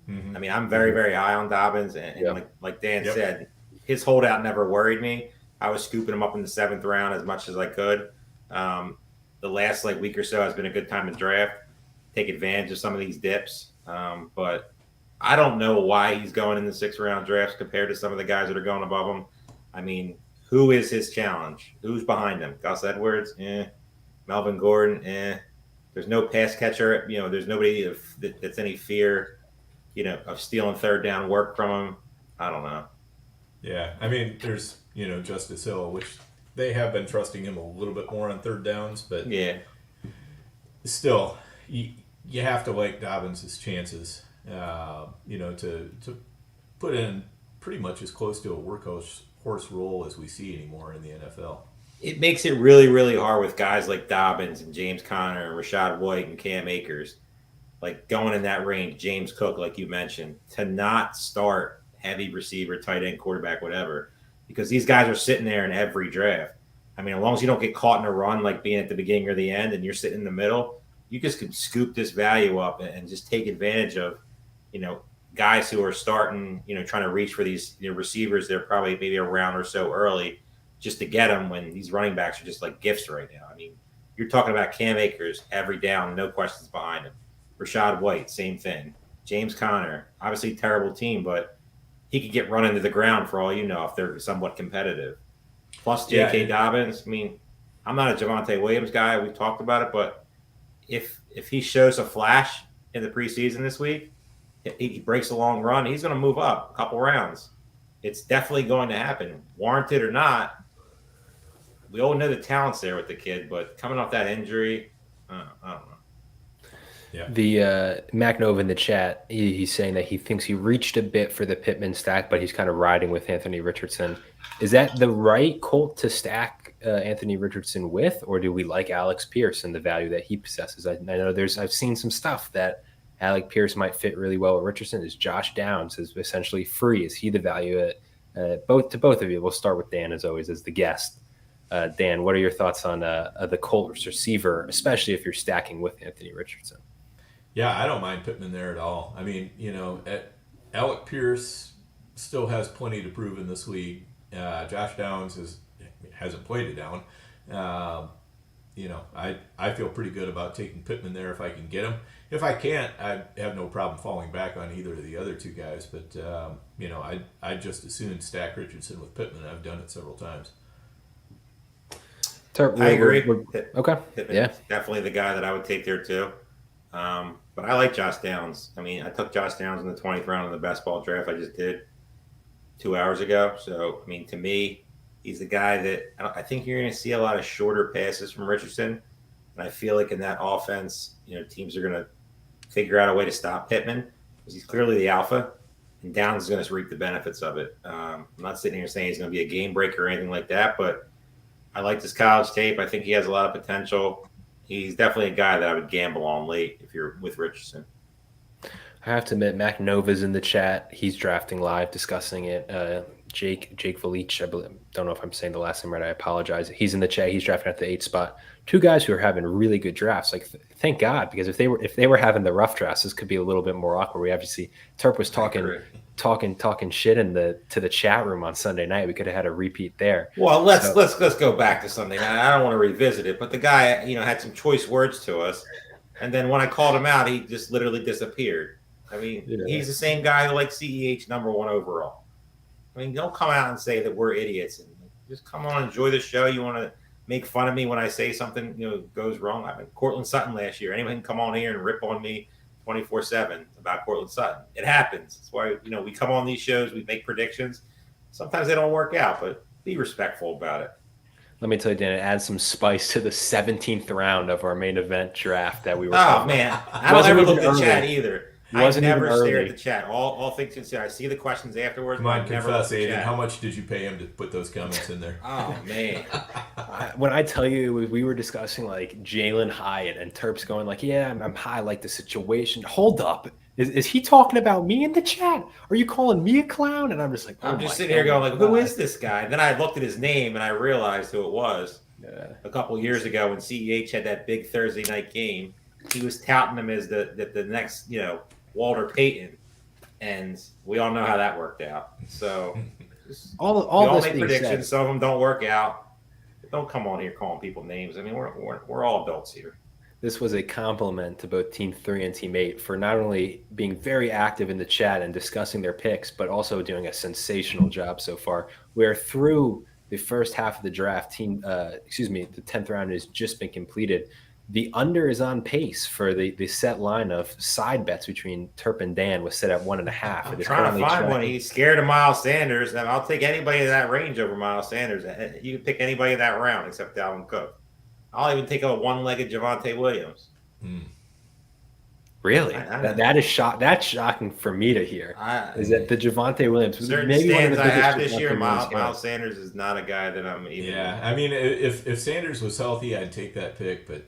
Mm-hmm. I mean, I'm very, very high on Dobbins, and like Dan said, his holdout never worried me. I was scooping him up in the 7th round as much as I could. The last week or so has been a good time to draft, take advantage of some of these dips. But I don't know why he's going in the 6th round drafts compared to some of the guys that are going above him. I mean, who is his challenge? Who's behind him? Gus Edwards? Melvin Gordon? There's no pass catcher. There's nobody that's any fear, of stealing 3rd down work from him. I don't know. Yeah, I mean, there's Justice Hill, which they have been trusting him a little bit more on 3rd downs, but yeah, still, you have to like Dobbins' chances. To put in pretty much as close to a workhorse role as we see anymore in the NFL. It makes it really, really hard with guys like Dobbins and James Conner and Rashad White and Cam Akers, going in that range, James Cook, like you mentioned, to not start heavy receiver, tight end, quarterback, whatever, because these guys are sitting there in every draft. I mean, as long as you don't get caught in a run, like being at the beginning or the end, and you're sitting in the middle, you just can scoop this value up and just take advantage of, guys who are starting, trying to reach for these receivers. They're probably maybe a round or so early just to get them when these running backs are just like gifts right now. I mean, you're talking about Cam Akers every down, no questions behind him. Rashad White, same thing. James Conner, obviously terrible team, but he could get run into the ground for all you know if they're somewhat competitive. Plus J.K. Dobbins. I mean, I'm not a Javonte Williams guy. We've talked about it, but if he shows a flash in the preseason this week, he breaks a long run, he's going to move up a couple rounds. It's definitely going to happen, warranted or not. We all know the talent's there with the kid, but coming off that injury, I don't know. Yeah. The Mac Nova in the chat, he's saying that he thinks he reached a bit for the Pittman stack, but he's kind of riding with Anthony Richardson. Is that the right Colt to stack Anthony Richardson with, or do we like Alex Pierce and the value that he possesses? I know I've seen some stuff that Alec Pierce might fit really well with Richardson. Is Josh Downs is essentially free? Is he the value both of you? We'll start with Dan as always as the guest. Dan, what are your thoughts on the Colts receiver, especially if you're stacking with Anthony Richardson? Yeah, I don't mind Pittman there at all. I mean, Alec Pierce still has plenty to prove in this league. Josh Downs hasn't played it down. I feel pretty good about taking Pittman there if I can get him. If I can't, I have no problem falling back on either of the other two guys. But I'd just as soon stack Richardson with Pittman. I've done it several times. I agree. Okay. Pittman, yeah, definitely the guy that I would take there too. But I like Josh Downs. I mean, I took Josh Downs in the 20th round of the best ball draft I just did 2 hours ago. So, I mean, to me, he's the guy that I think you're going to see a lot of shorter passes from Richardson. And I feel like in that offense, teams are going to figure out a way to stop Pittman because he's clearly the alpha, and Downs is going to reap the benefits of it. I'm not sitting here saying he's going to be a game breaker or anything like that, but I like this college tape. I think he has a lot of potential. He's definitely a guy that I would gamble on late if you're with Richardson. I have to admit, Mac Nova's in the chat. He's drafting live, discussing it. Jake Velich, I don't know if I'm saying the last name right. I apologize. He's in the chat. He's drafting at the 8th spot. Two guys who are having really good drafts. Thank God, because if they were having the rough drafts, this could be a little bit more awkward. We obviously Terp was talking shit to the chat room on Sunday night. We could have had a repeat there. Well, let's go back to Sunday night. I don't want to revisit it, but the guy had some choice words to us, and then when I called him out, he just literally disappeared. I mean, He's the same guy who likes CEH number 1 overall. I mean, don't come out and say that we're idiots, and just come on, enjoy the show. You want to make fun of me when I say something goes wrong? I mean, Cortland Sutton last year. Anyone can come on here and rip on me 24/7 about Cortland Sutton. It happens. That's why we come on these shows, we make predictions. Sometimes they don't work out, but be respectful about it. Let me tell you, Dan, it adds some spice to the 17th round of our main event draft that we were. Oh man, I don't ever look at the chat either. I never stare at the chat. All things considered, I see the questions afterwards. Come on, confess, Aiden. How much did you pay him to put those comments in there? Oh man, when I tell you we were discussing like Jalen Hyatt and Terp's going like, yeah, I'm high, like the situation. Hold up, is he talking about me in the chat? Are you calling me a clown? And I'm just like, I'm just sitting here going like, who is this guy? And then I looked at his name and I realized who it was. A couple years ago when CEH had that big Thursday night game, he was touting him as the next Walter Payton, and we all know how that worked out. So All we all this make being predictions. said, Some of them don't work out. Don't come on here calling people names. I mean, we're all adults here. this was a compliment to both Team 3 and Team 8 for not only being very active in the chat and discussing their picks, but also doing a sensational job so far. We are through the first half of the draft. The 10th round has just been completed. The under is on pace for the set line of side bets between Terp and Dan was set at 1.5. I'm trying to find one. He's scared of Miles Sanders, and I'll take anybody in that range over Miles Sanders. You can pick anybody in that round except Dalvin Cook. I'll even take a one-legged Javonte Williams. Really? That's shocking for me to hear. Is that the Javonte Williams? Certain stands I have this year, Miles Sanders is not a guy that I'm even. Yeah, I mean, if Sanders was healthy, I'd take that pick, but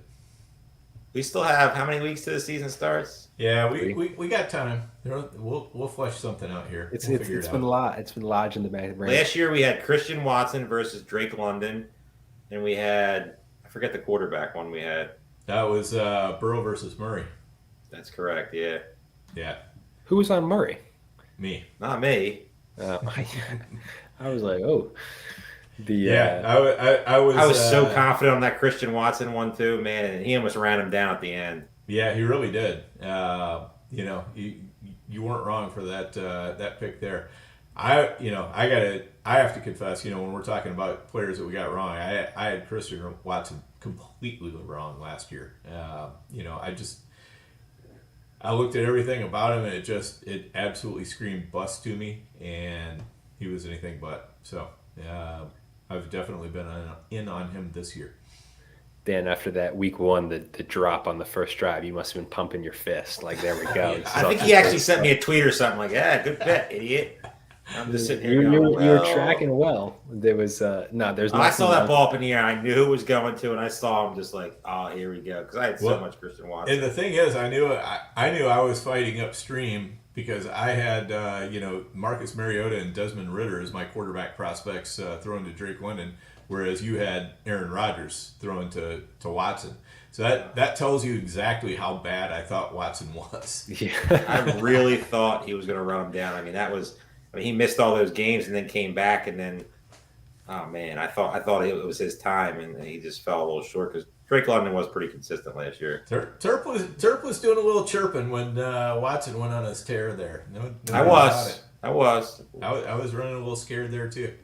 we still have how many weeks to the season starts? Yeah, we got time. We'll flesh something out here. It's been a lot. It's been lodged in the back of the brain. Last year we had Christian Watson versus Drake London, and we had I forget the quarterback one we had. That was Burrow versus Murray. That's correct. Yeah. Yeah. Who was on Murray? Me. Not me. I was like, oh. I was so confident on that Christian Watson one too, man, and he almost ran him down at the end. Yeah, he really did. You weren't wrong for that pick there. I have to confess, when we're talking about players that we got wrong, I had Christian Watson completely wrong last year. I looked at everything about him and it absolutely screamed bust to me, and he was anything but. So I've definitely been in on him this year. Dan, after that week one, the drop on the first drive, you must have been pumping your fist. Like, there we go. I think he actually sent me a tweet or something like, yeah, good bet, idiot. I'm just sitting here you were tracking well. There was there's nothing. I saw that ball up in the air. I knew who it was going to, and I saw him just like, oh, here we go. Because I had so much Christian Watson. And the thing is, I knew I was fighting upstream because I had Marcus Mariota and Desmond Ridder as my quarterback prospects throwing to Drake London, whereas you had Aaron Rodgers throwing to Watson. So that tells you exactly how bad I thought Watson was. Yeah. I really thought he was going to run him down. He missed all those games and then came back, and then, oh man, I thought it was his time, and he just fell a little short because Drake London was pretty consistent last year. Terp was doing a little chirping when Watson went on his tear there. I was running a little scared there too.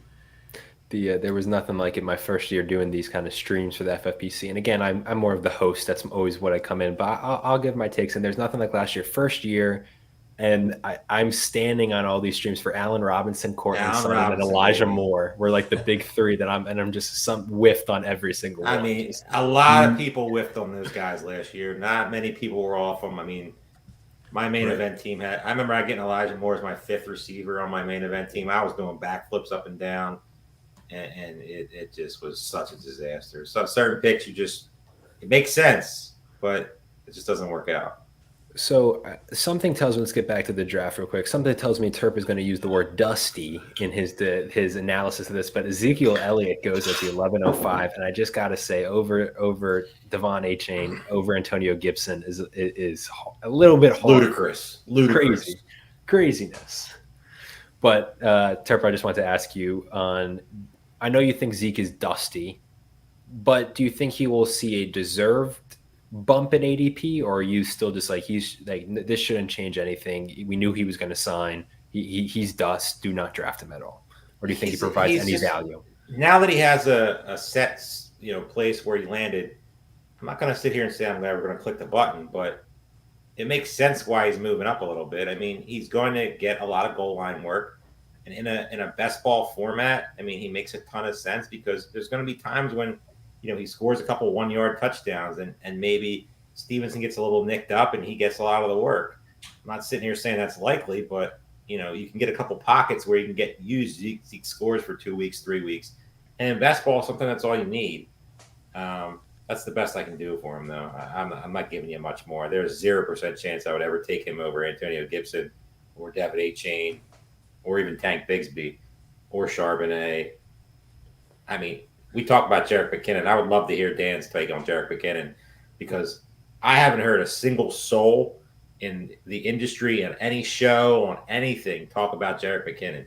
There was nothing like it my first year doing these kind of streams for the FFPC. And again, I'm more of the host. That's always what I come in. But I'll give my takes. And there's nothing like last year. First year, and I'm standing on all these streams for Allen Robinson, Courtland Sutton, and Elijah Moore. We're like the big three that I'm just whiffed on every single one. I mean, a lot of people whiffed on those guys last year. Not many people were off them. I mean, my main event team I remember getting Elijah Moore as my fifth receiver on my main event team. I was doing backflips up and down. And it just was such a disaster. So certain picks, it makes sense, but it just doesn't work out. So something tells me, let's get back to the draft real quick. Something tells me Terp is going to use the word dusty in his analysis of this, but Ezekiel Elliott goes at the 11:05, and I just got to say, over Devon Achane, over Antonio Gibson is a little bit hard. Ludicrous. Craziness. But Terp, I just want to ask you on. I know you think Zeke is dusty, but do you think he will see a deserved bump in ADP, or are you still just like he's like this shouldn't change anything? We knew he was going to sign. He's dust. Do not draft him at all. Or do you think he provides any value? Now that he has a set place where he landed, I'm not going to sit here and say I'm never going to click the button, but it makes sense why he's moving up a little bit. I mean, he's going to get a lot of goal line work. And in a best ball format, I mean, he makes a ton of sense because there's going to be times when, he scores a couple 1-yard touchdowns and maybe Stevenson gets a little nicked up and he gets a lot of the work. I'm not sitting here saying that's likely, but, you can get a couple pockets where you can get used. Zeke scores for 2 weeks, 3 weeks. And in best ball, something that's all you need. That's the best I can do for him, though. I'm not giving you much more. There's 0% chance I would ever take him over Antonio Gibson or David Achane, or even Tank Bigsby, or Charbonnet. I mean, we talk about Jerick McKinnon. I would love to hear Dan's take on Jerick McKinnon because I haven't heard a single soul in the industry, on any show, on anything, talk about Jerick McKinnon.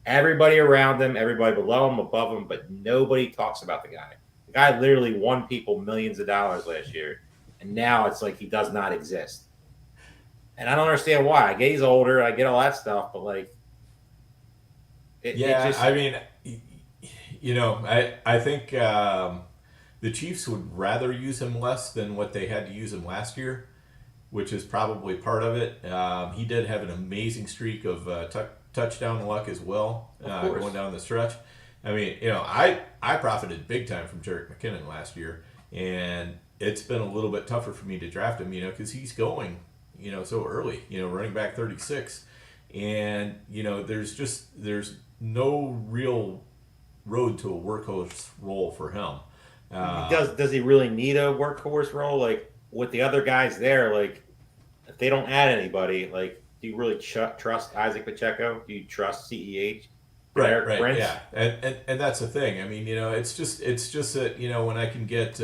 everybody around him, everybody below him, above him, but nobody talks about the guy. The guy literally won people millions of dollars last year, and now it's like he does not exist. And I don't understand why. I get he's older, I get all that stuff, but like, it just I mean, I think the Chiefs would rather use him less than what they had to use him last year, which is probably part of it. He did have an amazing streak of touchdown luck as well, going down the stretch. I mean, I profited big time from Jerick McKinnon last year, and it's been a little bit tougher for me to draft him, because he's going, so early, running back 36. And, there's no real road to a workhorse role for him. does he really need a workhorse role? Like with the other guys there, like if they don't add anybody, like do you really trust Isaac Pacheco? Do you trust CEH? Right, Prince? Yeah, and that's the thing. I mean, it's just that when I can get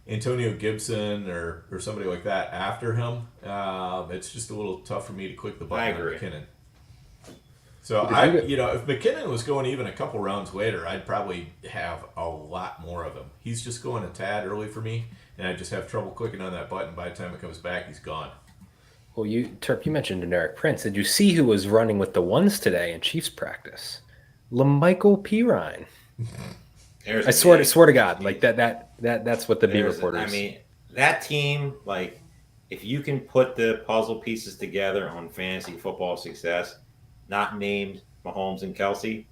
Antonio Gibson or somebody like that after him, it's just a little tough for me to click the button on McKinnon. So if McKinnon was going even a couple rounds later, I'd probably have a lot more of him. He's just going a tad early for me, and I just have trouble clicking on that button. By the time it comes back, he's gone. Well, Terp, you mentioned Deneric Prince. Did you see who was running with the ones today in Chiefs practice? LaMichael Pirine. I swear to God, like that's what the beat reporters. I mean, that team, like, if you can put the puzzle pieces together on fantasy football success, not named Mahomes and Kelsey,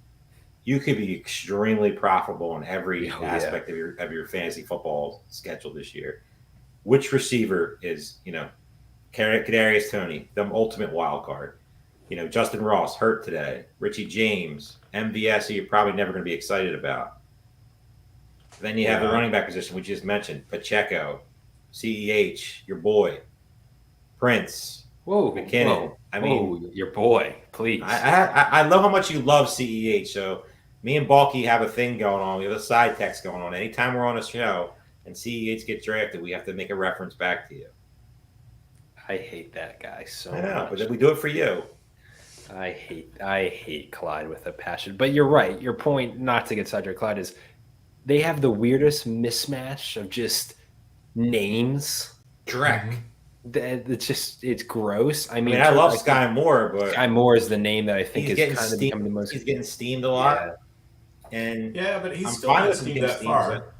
you could be extremely profitable in every aspect of your fantasy football schedule this year. Which receiver is, Kadarius Toney, the ultimate wild card. Justin Ross hurt today. Richie James, MVS, who you're probably never going to be excited about. Then you have the running back position we just mentioned: Pacheco, CEH, your boy, Prince, McKinnon. I mean, your boy, please. I love how much you love CEH. So me and Balky have a thing going on. We have a side text going on. Anytime we're on a show and CEH gets drafted, we have to make a reference back to you. I hate that guy so much. I know, but then we do it for you. I hate Clyde with a passion. But you're right. Your point, not to get sidetracked, Clyde, is they have the weirdest mismatch of just names. Correct. It's gross. I mean, I love Sky Moore, but Sky Moore is the name that I think is kind of becoming the most. He's getting steamed a lot, and but he's still not steamed that far.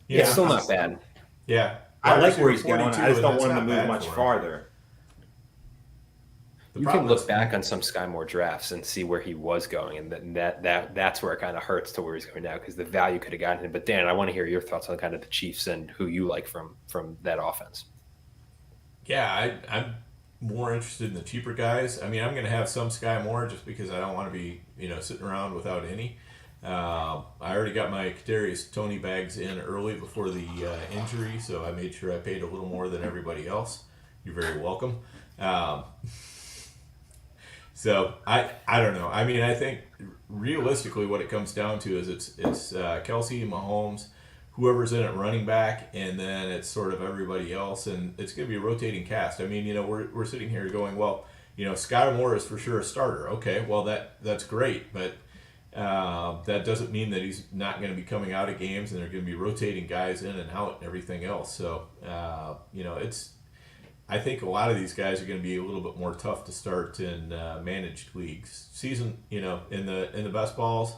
It's still not bad. Yeah, I like where he's going. I just don't want him to move much farther. You can look back on some Sky Moore drafts and see where he was going, and that's where it kind of hurts to where he's going now because the value could have gotten him. But Dan, I want to hear your thoughts on kind of the Chiefs and who you like from that offense. Yeah, I'm more interested in the cheaper guys. I mean, I'm going to have some Sky Moore just because I don't want to be sitting around without any. I already got my Kadarius Toney bags in early before the injury, so I made sure I paid a little more than everybody else. You're very welcome. So I don't know. I mean, I think realistically what it comes down to is it's Kelsey, Mahomes, whoever's in it running back, and then it's sort of everybody else, and it's going to be a rotating cast. I mean, we're sitting here going, well, Sky Moore is for sure a starter. Okay, well that's great, but that doesn't mean that he's not going to be coming out of games, and they're going to be rotating guys in and out and everything else. So I think a lot of these guys are going to be a little bit more tough to start in managed leagues. Season, in the best balls,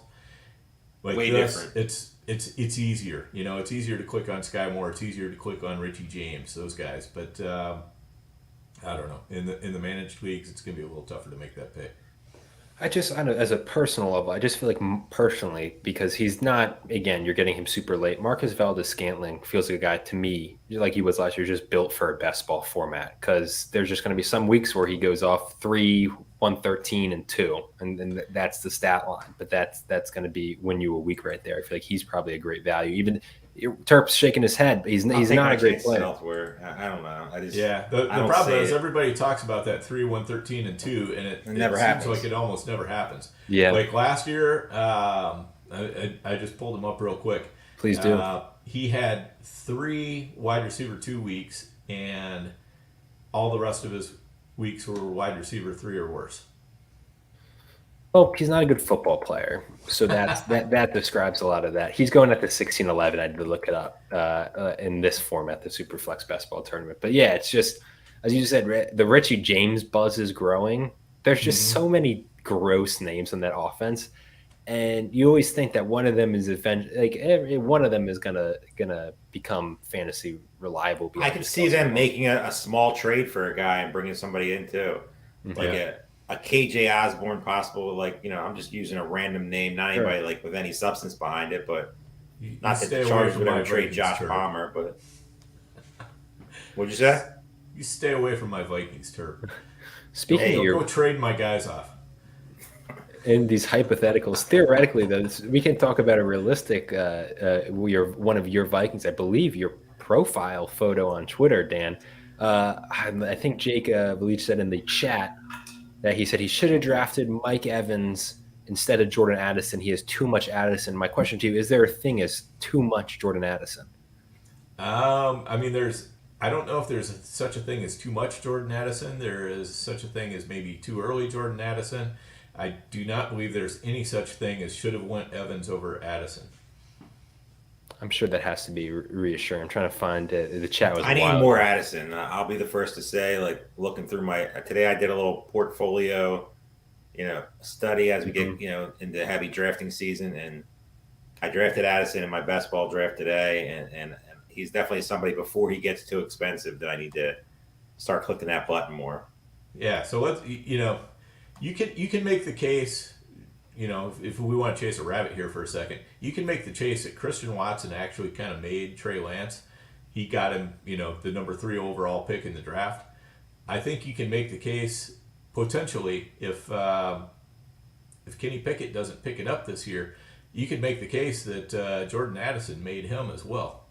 like way this, different. It's easier. It's easier to click on Sky Moore. It's easier to click on Richie James, those guys. But I don't know. In the managed leagues, it's going to be a little tougher to make that pick. I know, as a personal level, I just feel like personally, because he's not, again, you're getting him super late. Marcus Valdes-Scantling feels like a guy to me, like he was last year, just built for a best ball format because there's just going to be some weeks where he goes off 3, 113, and 2, and that's the stat line. But that's going to be win you a week right there. I feel like he's probably a great value. Even Terp's shaking his head, but he's not a great player. Elsewhere. I don't know. The problem is everybody talks about that 3, 113, and 2, and it never happens. Seems like it almost never happens. Yeah. Like last year, I just pulled him up real quick. Please do. He had 3 wide receiver 2 weeks, and all the rest of his weeks were wide receiver 3 or worse. Well, he's not a good football player, so that describes a lot of that. He's going at the 16-11. I had to look it up in this format, the Superflex basketball tournament. But yeah, it's just as you said, the Richie James buzz is growing. There's just so many gross names on that offense, and you always think that one of them is one of them is gonna become fantasy reliable. I can see them making a small trade for a guy and bringing somebody in too, like a KJ Osborne possible. Like, I'm just using a random name, not anybody like with any substance behind it, but not that the Chargers would ever trade Josh Palmer. But what'd you say? You stay away from my Vikings turf. Speaking of go trade my guys off. In these hypotheticals, theoretically, though, we can talk about a realistic. One of your Vikings, I believe, your profile photo on Twitter, Dan. I think Jake Leach said in the chat that he said he should have drafted Mike Evans instead of Jordan Addison. He has too much Addison. My question to you: is there a thing as too much Jordan Addison? I mean, I don't know if there's such a thing as too much Jordan Addison. There is such a thing as maybe too early Jordan Addison. I do not believe there's any such thing as should have went Evans over Addison. I'm sure that has to be reassuring. I'm trying to find the chat was. I need more Addison. I'll be the first to say, like, looking through today, I did a little portfolio, study as we get, into heavy drafting season, and I drafted Addison in my best ball draft today, and he's definitely somebody before he gets too expensive that I need to start clicking that button more. Yeah. So let's, you can make the case, if we want to chase a rabbit here for a second, you can make the case that Christian Watson actually kind of made Trey Lance. He got him, the number 3 overall pick in the draft. I think you can make the case potentially if Kenny Pickett doesn't pick it up this year, you could make the case that Jordan Addison made him as well.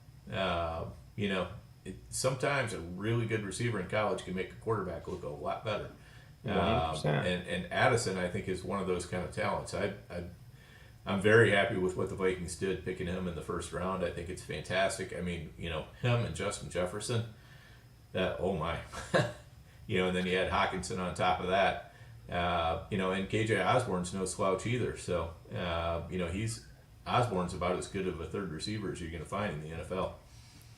Sometimes a really good receiver in college can make a quarterback look a lot better. And Addison, I think, is one of those kind of talents. I'm very happy with what the Vikings did picking him in the first round. I think it's fantastic. I mean, him and Justin Jefferson. Oh my, and then you had Hockenson on top of that. And KJ Osborne's no slouch either. So, Osborne's about as good of a third receiver as you're going to find in the NFL.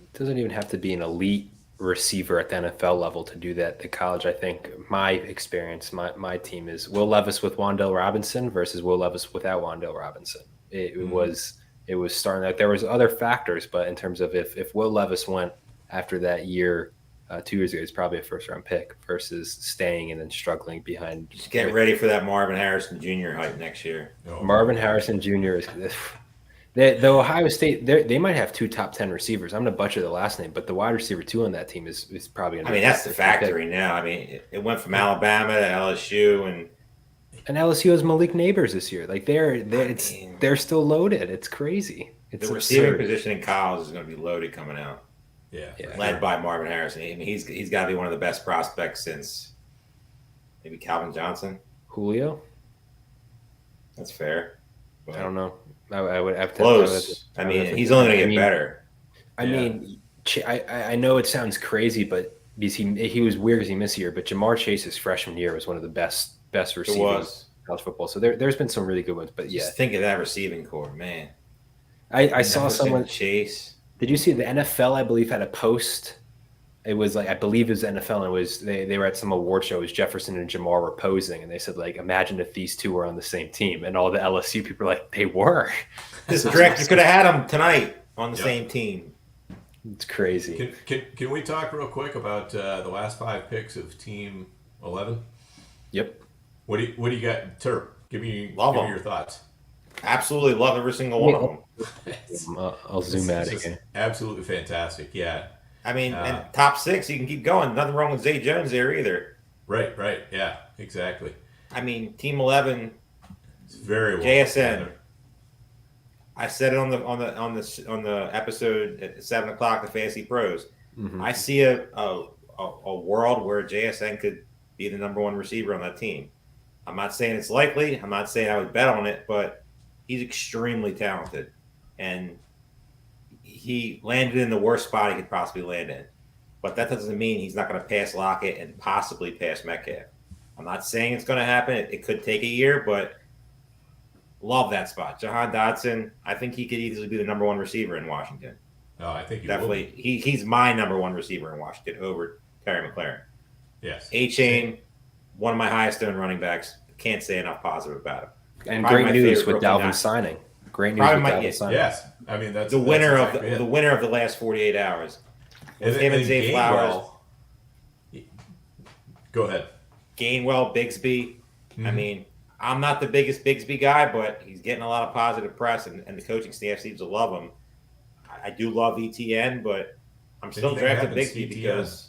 It doesn't even have to be an elite receiver at the NFL level to do that. The college, I think, my experience, my team is Will Levis with Wan'Dale Robinson versus Will Levis without Wan'Dale Robinson. It was starting out. There was other factors, but in terms of if Will Levis went after that year, 2 years ago, it's probably a first-round pick versus staying and then struggling behind. Just get ready for that Marvin Harrison Jr. hype next year. Marvin Harrison Jr. is the Ohio State. They might have 2 top 10 receivers. I'm going to butcher the last name, but the wide receiver 2 on that team is probably. That's the factory now. I mean, it went from Alabama to LSU, and LSU has Malik Neighbors this year. Like they're still loaded. It's crazy. It's the receiving position in college is going to be loaded coming out. Yeah. Led by Marvin Harrison. I mean, he's got to be one of the best prospects since maybe Calvin Johnson. Julio. That's fair. But I don't know. I would have to. Close. He's only going to get better. I know it sounds crazy, but because he was weird because he missed a year. But Jamar Chase's freshman year was one of the best receivers in college football. So there's been some really good ones. But yeah, just think of that receiving core, man. I saw someone Chase. Did you see the NFL? I believe had a post. It was like I believe it was NFL, and it was they were at some award show. It was Jefferson and Jamar were posing, and they said like, imagine if these two were on the same team, and all the LSU people were like, they were. This director could have had them tonight on the same team. It's crazy. Can we talk real quick about the last 5 picks of Team 11? Yep. What do you got, Terp? Give me your thoughts. Absolutely love every single one of them. I'll zoom out again. Absolutely fantastic. Yeah. I mean, and top 6, you can keep going. Nothing wrong with Zay Jones there either. Right. Yeah, exactly. I mean, Team 11. It's very well JSN. together. I said it on the episode at 7:00, the Fantasy Pros. Mm-hmm. I see a world where JSN could be the number 1 receiver on that team. I'm not saying it's likely. I'm not saying I would bet on it, but he's extremely talented, and he landed in the worst spot he could possibly land in. But that doesn't mean he's not going to pass Lockett and possibly pass Metcalf. I'm not saying it's going to happen. It could take a year, but Love that spot. Jahan Dotson, I think he could easily be the number one receiver in Washington. Oh, I think Definitely. He's my number one receiver in Washington over Terry McLaurin. Yes. A-Chain, one of my highest owned running backs. Can't say enough positive about him. And Probably great my news favorite with rookie Dalvin not- signing. Great news Probably with my- Dalvin signing. Yes. I mean, that's the winner that's of exactly the winner of the last 48 hours. With him and Zay Flowers. Go ahead. Gainwell, Bigsby. Mm-hmm. I mean, I'm not the biggest Bigsby guy, but he's getting a lot of positive press, and the coaching staff seems to love him. I do love ETN, but I'm still Anything drafting happens to Bigsby ETN? because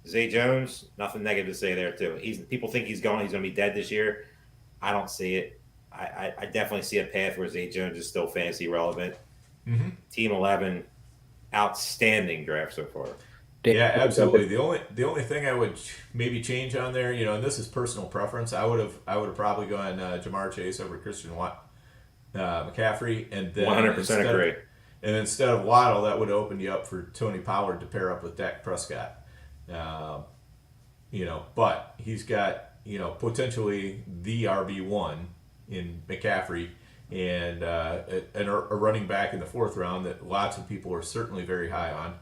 Zay Jones, nothing negative to say there too. People think he's going to be dead this year. I don't see it. I definitely see a path where Zay Jones is still fantasy relevant. Mm-hmm. Team 11, outstanding draft so far. Yeah, absolutely. The only thing I would maybe change on there, and this is personal preference, I would have probably gone Jamar Chase over Christian McCaffrey, and then 100% agree. And instead of Waddle, that would open you up for Tony Pollard to pair up with Dak Prescott. But he's got potentially the RB1 in McCaffrey and a running back in the fourth round that lots of people are certainly very high on.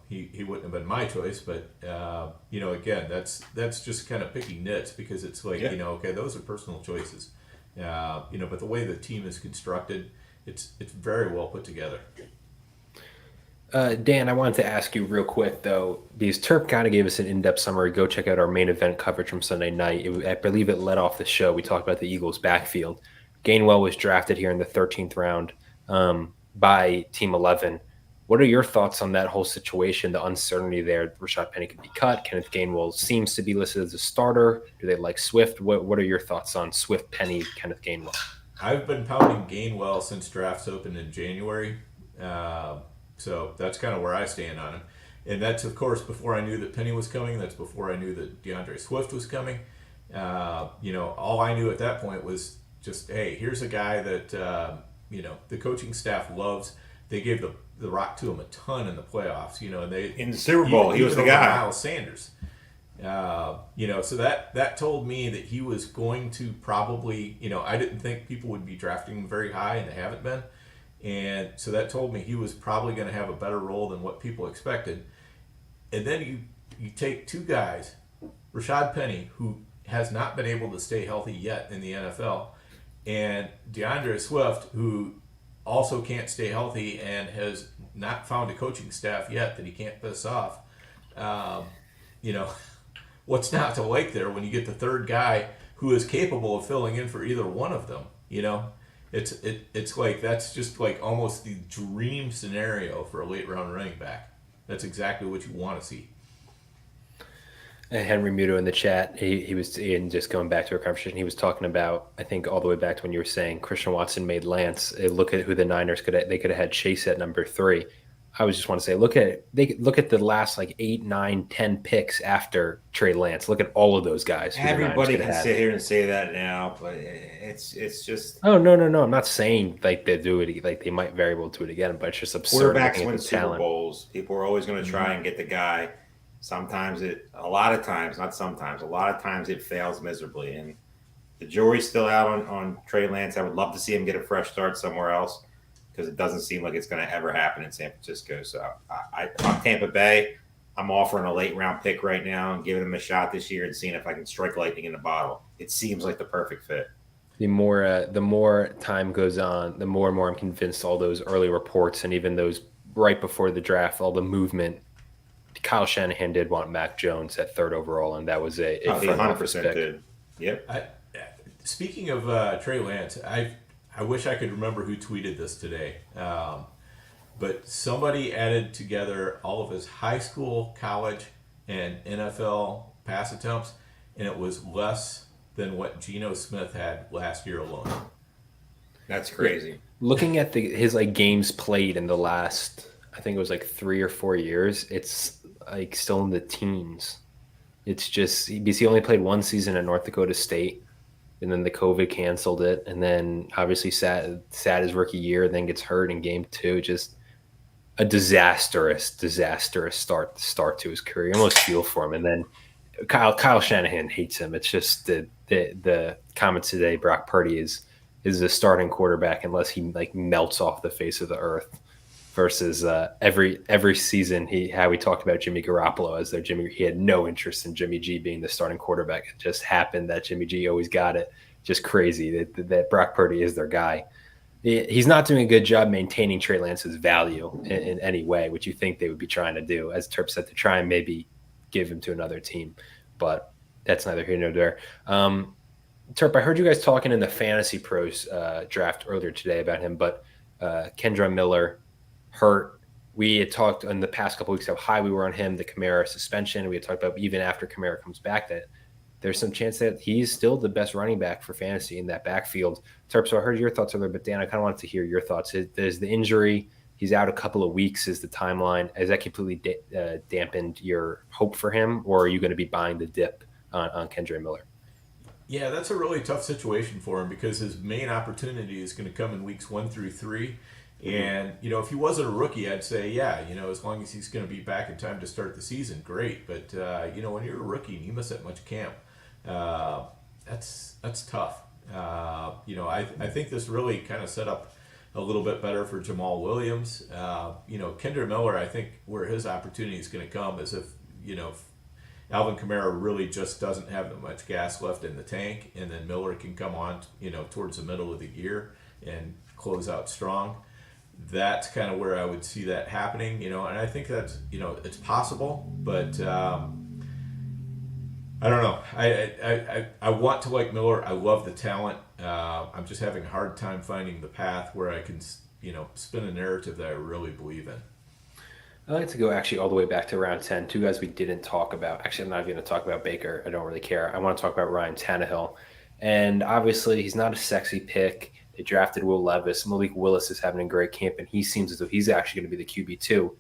He wouldn't have been my choice, but again, that's just kind of picking nits because it's like okay, those are personal choices. But the way the team is constructed, it's very well put together. Dan, I wanted to ask you real quick, though, because Terp kind of gave us an in-depth summary. Go check out our main event coverage from Sunday night. I believe it led off the show. We talked about the Eagles' backfield. Gainwell was drafted here in the 13th round by Team 11. What are your thoughts on that whole situation, the uncertainty there? Rashad Penny could be cut. Kenneth Gainwell seems to be listed as a starter. Do they like Swift? What are your thoughts on Swift, Penny, Kenneth Gainwell? I've been pounding Gainwell since drafts opened in January. So that's kind of where I stand on him. And that's, of course, before I knew that Penny was coming. That's before I knew that DeAndre Swift was coming. All I knew at that point was just, hey, here's a guy that, the coaching staff loves. They gave the rock to him a ton in the playoffs, and they in the Super Bowl, he was the guy. Miles Sanders. So that told me that he was going to probably, I didn't think people would be drafting him very high, and they haven't been. And so that told me he was probably going to have a better role than what people expected. And then you take two guys, Rashad Penny, who has not been able to stay healthy yet in the NFL, and DeAndre Swift, who also can't stay healthy and has not found a coaching staff yet that he can't piss off. What's not to like there when you get the third guy who is capable of filling in for either one of them? It's like that's just like almost the dream scenario for a late round running back. That's exactly what you want to see. And Henry Muto in the chat, he was in just going back to our conversation. He was talking about, I think, all the way back to when you were saying Christian Watson made Lance. Look at who the Niners could have had Chase at number 3. I was just want to say, look at the last like 8, 9, 10 picks after Trey Lance. Look at all of those guys. Everybody can sit here and say that now, but it's just. Oh no! I'm not saying like they do it, like they might very well do it again, but it's just absurd. Quarterbacks win Super Bowls. People are always going to try and get the guy. A lot of times it fails miserably, and the jury's still out on Trey Lance. I would love to see him get a fresh start somewhere else, because it doesn't seem like it's going to ever happen in San Francisco. So I'm Tampa Bay. I'm offering a late round pick right now and giving him a shot this year and seeing if I can strike lightning in the bottle. It seems like the perfect fit. The more time goes on, the more and more I'm convinced all those early reports and even those right before the draft, all the movement. Kyle Shanahan did want Mac Jones at 3rd overall, and that was a 100% did. Yep. Speaking of Trey Lance, I wish I could remember who tweeted this today, but somebody added together all of his high school, college, and NFL pass attempts, and it was less than what Geno Smith had last year alone. That's crazy. Looking at his like games played in the last, I think it was like 3 or 4 years, it's like still in the teens. It's just because he only played one season at North Dakota State, and then the COVID canceled it, and then obviously sat his rookie year, and then gets hurt in game 2. Just a disastrous start to his career. You almost feel for him, and then Kyle Shanahan hates him. It's just the the comments today, Brock Purdy is a starting quarterback unless he like melts off the face of the earth. Versus every season how we talked about Jimmy Garoppolo as though he had no interest in Jimmy G being the starting quarterback. It just happened that Jimmy G always got it. Just crazy that Brock Purdy is their guy. He's not doing a good job maintaining Trey Lance's value in any way, which you think they would be trying to do, as Terp said, to try and maybe give him to another team. But that's neither here nor there. Terp, I heard you guys talking in the Fantasy Pros draft earlier today about him, but Kendra Miller hurt. We had talked in the past couple weeks how high we were on him, the Kamara suspension. We had talked about even after Kamara comes back that there's some chance that he's still the best running back for fantasy in that backfield. Terp, so I heard your thoughts earlier, but Dan, I kind of wanted to hear your thoughts. There's the injury. He's out a couple of weeks is the timeline. Has that completely dampened your hope for him, or are you going to be buying the dip on Kendra Miller? Yeah, that's a really tough situation for him because his main opportunity is going to come in weeks 1 through 3. And, if he wasn't a rookie, I'd say, yeah, as long as he's going to be back in time to start the season, great. But, when you're a rookie and you miss that much camp, that's tough. I think this really kind of set up a little bit better for Jamal Williams. Kendra Miller, I think where his opportunity is going to come is if Alvin Kamara really just doesn't have that much gas left in the tank, and then Miller can come on, towards the middle of the year and close out strong. That's kind of where I would see that happening, and I think that's, it's possible, but I don't know. I want to like Miller. I love the talent. I'm just having a hard time finding the path where I can, spin a narrative that I really believe in. I'd like to go actually all the way back to round 10. Two guys we didn't talk about. Actually, I'm not even going to talk about Baker. I don't really care. I want to talk about Ryan Tannehill. And obviously, he's not a sexy pick. They drafted Will Levis. Malik Willis is having a great camp, and he seems as though he's actually going to be the QB2.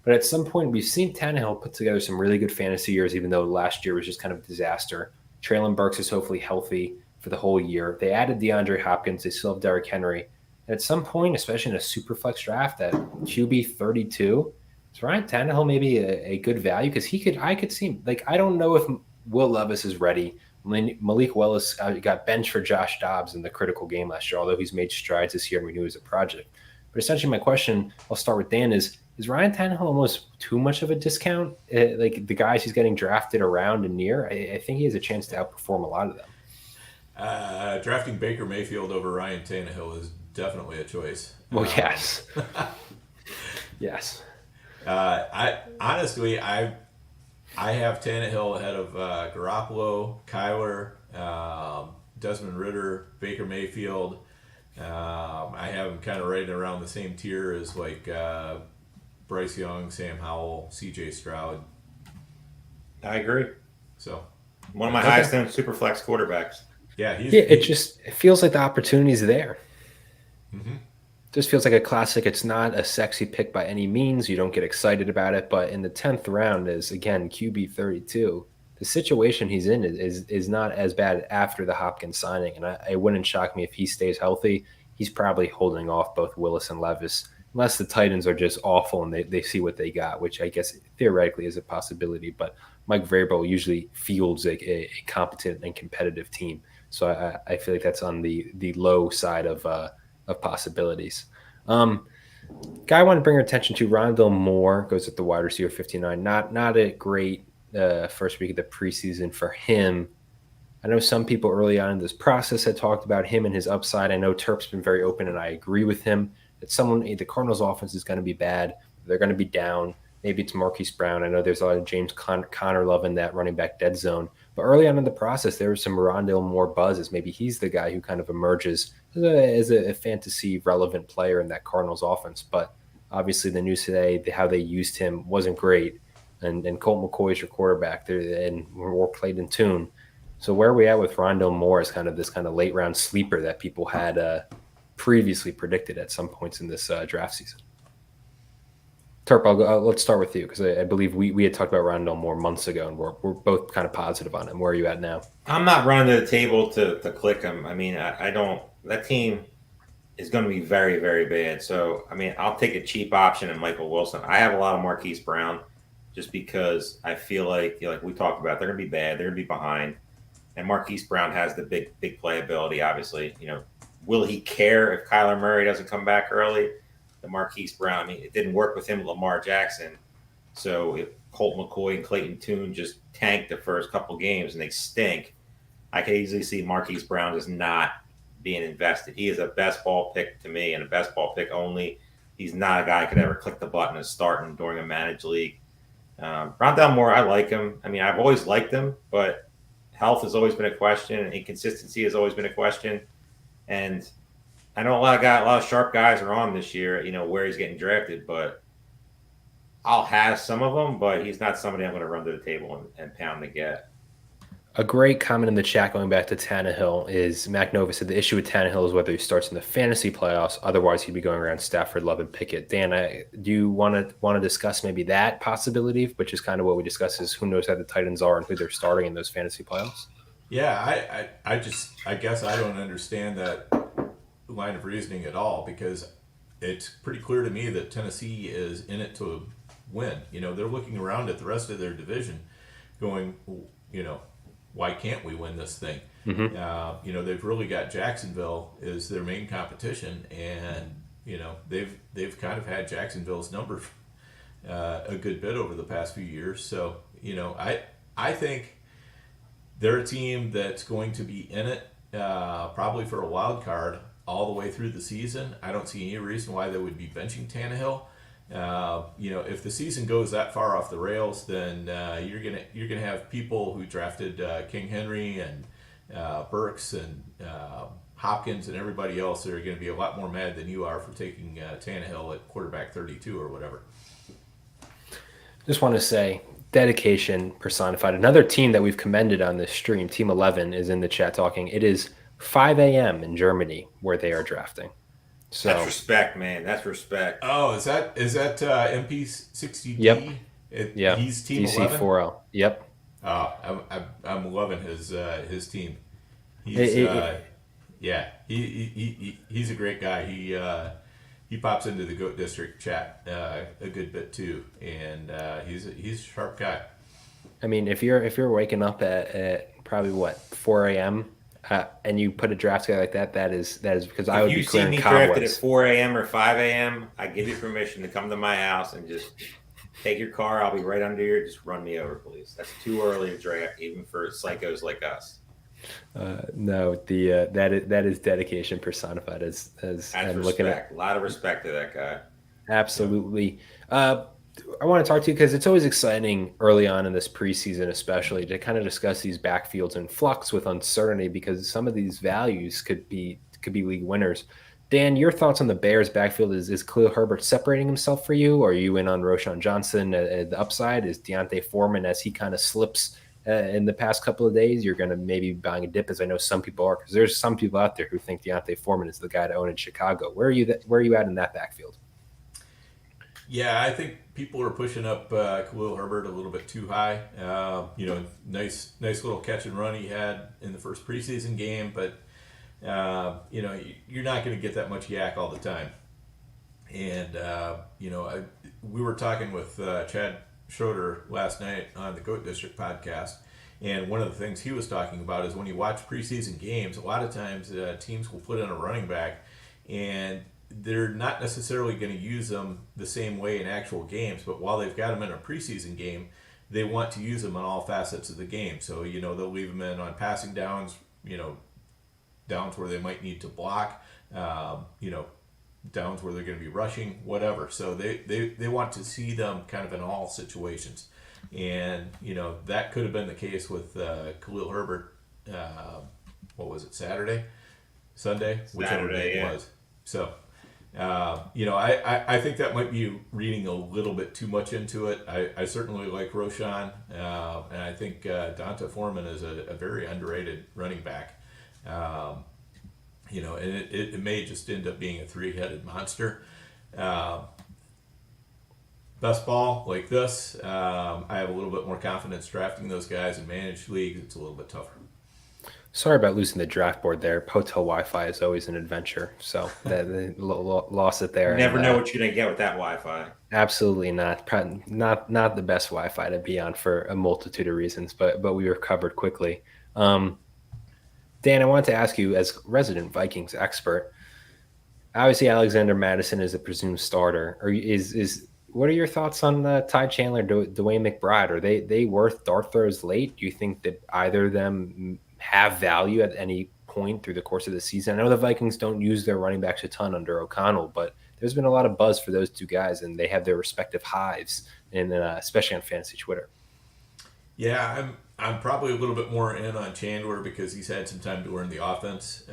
But at some point, we've seen Tannehill put together some really good fantasy years, even though last year was just kind of a disaster. Traylon Burks is hopefully healthy for the whole year. They added DeAndre Hopkins. They still have Derrick Henry. And at some point, especially in a Superflex draft at QB 32, is Ryan Tannehill maybe a good value? Because I could see him. Like, I don't know if Will Levis is ready. Malik Willis got benched for Josh Dobbs in the critical game last year, although he's made strides this year and we knew he was a project. But essentially my question, I'll start with Dan, is Ryan Tannehill almost too much of a discount? Like the guys he's getting drafted around and near, I think he has a chance to outperform a lot of them. Drafting Baker Mayfield over Ryan Tannehill is definitely a choice. Well, yes. Yes. I honestly have Tannehill ahead of Garoppolo, Kyler, Desmond Ridder, Baker Mayfield. I have him kind of right around the same tier as like Bryce Young, Sam Howell, C.J. Stroud. I agree. So one of my highest end Superflex quarterbacks. Yeah, it feels like the opportunity is there. Mm-hmm. Just feels like a classic. It's not a sexy pick by any means. You don't get excited about it. But in the 10th round is, again, QB 32. The situation he's in is not as bad after the Hopkins signing. And it wouldn't shock me if he stays healthy. He's probably holding off both Willis and Levis, unless the Titans are just awful and they see what they got, which I guess theoretically is a possibility. But Mike Vrabel usually fields a competent and competitive team. So I feel like that's on the low side of possibilities. Guy I want to bring our attention to, Rondale Moore goes at the wide receiver 59. Not a great first week of the preseason for him. I know some people early on in this process had talked about him and his upside. I know Terp's been very open, and I agree with him that the Cardinals' offense is going to be bad. They're going to be down. Maybe it's Marquise Brown. I know there's a lot of James Conner love in that running back dead zone. But early on in the process, there was some Rondale Moore buzz as maybe he's the guy who kind of emerges as a fantasy relevant player in that Cardinals offense. But obviously the news today, how they used him wasn't great. And Colt McCoy is your quarterback there, and we're played in tune. So where are we at with Rondale Moore as kind of this kind of late round sleeper that people had previously predicted at some points in this draft season? Terp, let's start with you because I believe we had talked about Rondale Moore months ago, and we're both kind of positive on him. Where are you at now? I'm not running to the table to click him. I mean, I don't. That team is going to be very, very bad. So, I mean, I'll take a cheap option in Michael Wilson. I have a lot of Marquise Brown just because I feel like we talked about, they're going to be bad. They're going to be behind. And Marquise Brown has the big playability, obviously. Will he care if Kyler Murray doesn't come back early? The Marquise Brown, I mean, it didn't work with him, Lamar Jackson. So if Colt McCoy and Clayton Tune just tank the first couple games and they stink, I could easily see Marquise Brown just not being invested. He is a best ball pick to me and a best ball pick only. He's not a guy who could ever click the button and start him during a managed league. Rondell Moore, I like him. I mean, I've always liked him, but health has always been a question, and inconsistency has always been a question. And I know a lot of sharp guys are on this year, where he's getting drafted, but I'll have some of them, but he's not somebody I'm going to run to the table and pound to get. A great comment in the chat going back to Tannehill is Mac Nova said the issue with Tannehill is whether he starts in the fantasy playoffs. Otherwise, he'd be going around Stafford, Love, and Pickett. Dan, do you want to discuss maybe that possibility, which is kind of what we discussed, is who knows how the Titans are and who they're starting in those fantasy playoffs? Yeah, I guess I don't understand that line of reasoning at all, because it's pretty clear to me that Tennessee is in it to win. They're looking around at the rest of their division going, why can't we win this thing? Mm-hmm. They've really got Jacksonville as their main competition, and they've kind of had Jacksonville's number a good bit over the past few years. So I think they're a team that's going to be in it probably for a wild card all the way through the season. I don't see any reason why they would be benching Tannehill. If the season goes that far off the rails, then you're gonna have people who drafted King Henry and Burks and Hopkins and everybody else that are going to be a lot more mad than you are for taking Tannehill at quarterback 32 or whatever. Just want to say, dedication personified. Another team that we've commended on this stream, Team 11, is in the chat talking. It is 5 a.m. in Germany where they are drafting. So that's respect, man. That's respect. Oh, is that MP60D? Yep. Yeah. He's Team DC 11? Yep. I'm loving his team. He's he's a great guy. He pops into the Goat District chat a good bit too, and he's a sharp guy. I mean, if you're waking up at probably 4 a.m. And you put a draft guy like that is because I would be clearing cobwebs. If you see me drafted at 4 a.m. or 5 a.m., I give you permission to come to my house and just take your car. I'll be right under you. Just run me over, please. That's too early to draft, even for psychos like us. No, that is dedication personified. As I'm looking at, a lot of respect to that guy. Absolutely. I want to talk to you because it's always exciting early on in this preseason, especially to kind of discuss these backfields in flux with uncertainty, because some of these values could be league winners. Dan, your thoughts on the Bears backfield? Is Khalil Herbert separating himself for you? Or are you in on Roshan Johnson at the upside? Is Deontay Foreman, as he kind of slips in the past couple of days, you're going to maybe be buying a dip, as I know some people are, because there's some people out there who think Deontay Foreman is the guy to own in Chicago. Where are you at in that backfield? Yeah, I think people are pushing up Khalil Herbert a little bit too high. Nice little catch and run he had in the first preseason game, but you're not going to get that much yak all the time. And we were talking with Chad Schroeder last night on the Goat District podcast, and one of the things he was talking about is when you watch preseason games, a lot of times teams will put in a running back, and they're not necessarily going to use them the same way in actual games, but while they've got them in a preseason game, they want to use them on all facets of the game. So, they'll leave them in on passing downs, downs where they might need to block, downs where they're going to be rushing, whatever. So they want to see them kind of in all situations. And, that could have been the case with Khalil Herbert, what was it, Sunday? Whichever day it was. So, I think that might be reading a little bit too much into it. I certainly like Roshan, and I think Deontay Foreman is a very underrated running back. And it may just end up being a three-headed monster. Best ball like this, I have a little bit more confidence drafting those guys in managed leagues. It's a little bit tougher. Sorry about losing the draft board there. Hotel Wi-Fi is always an adventure, so lost it there. You never know what you're gonna get with that Wi-Fi. Absolutely not. Not the best Wi-Fi to be on for a multitude of reasons, but we recovered quickly. Dan, I wanted to ask you, as resident Vikings expert, obviously Alexander Madison is a presumed starter. What are your thoughts on Ty Chandler, Dwayne McBride? Are they worth dart throws late? Do you think that either of them have value at any point through the course of the season? I know the Vikings don't use their running backs a ton under O'Connell, but there's been a lot of buzz for those two guys, and they have their respective hives, and especially on fantasy Twitter. Yeah, I'm probably a little bit more in on Chandler because he's had some time to learn the offense.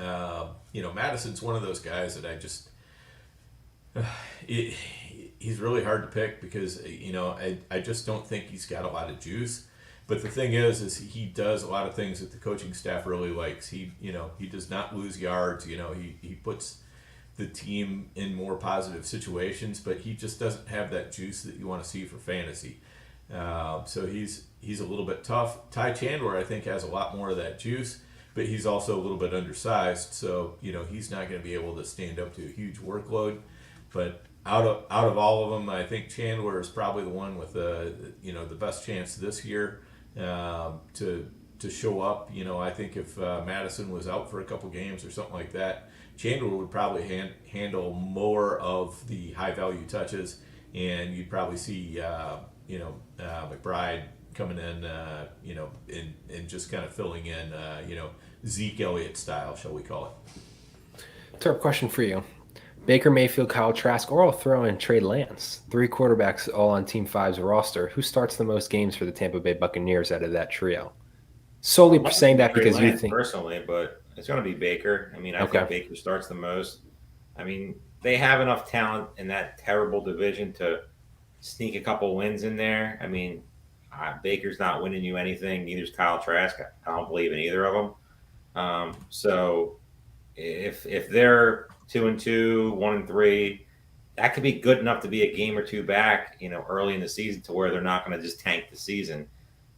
Madison's one of those guys that I just he's really hard to pick because I just don't think he's got a lot of juice. But the thing is he does a lot of things that the coaching staff really likes. He does not lose yards. He puts the team in more positive situations, but he just doesn't have that juice that you want to see for fantasy. So he's a little bit tough. Ty Chandler, I think, has a lot more of that juice, but he's also a little bit undersized. So he's not going to be able to stand up to a huge workload. But out of all of them, I think Chandler is probably the one with the best chance this year to show up. I think if Madison was out for a couple games or something like that, Chandler would probably handle more of the high value touches, and you'd probably see McBride coming in, and just kind of filling in, Zeke Elliott style, shall we call it. Third question for you. Baker Mayfield, Kyle Trask, or I'll throw in Trey Lance. 3 quarterbacks all on Team 5's roster. Who starts the most games for the Tampa Bay Buccaneers out of that trio? Solely saying that because you think... Personally, but it's going to be Baker. I mean, I think Baker starts the most. I mean, they have enough talent in that terrible division to sneak a couple wins in there. I mean, Baker's not winning you anything. Neither's Kyle Trask. I don't believe in either of them. So if they're 2-2, 1-3, that could be good enough to be a game or two back, early in the season to where they're not going to just tank the season,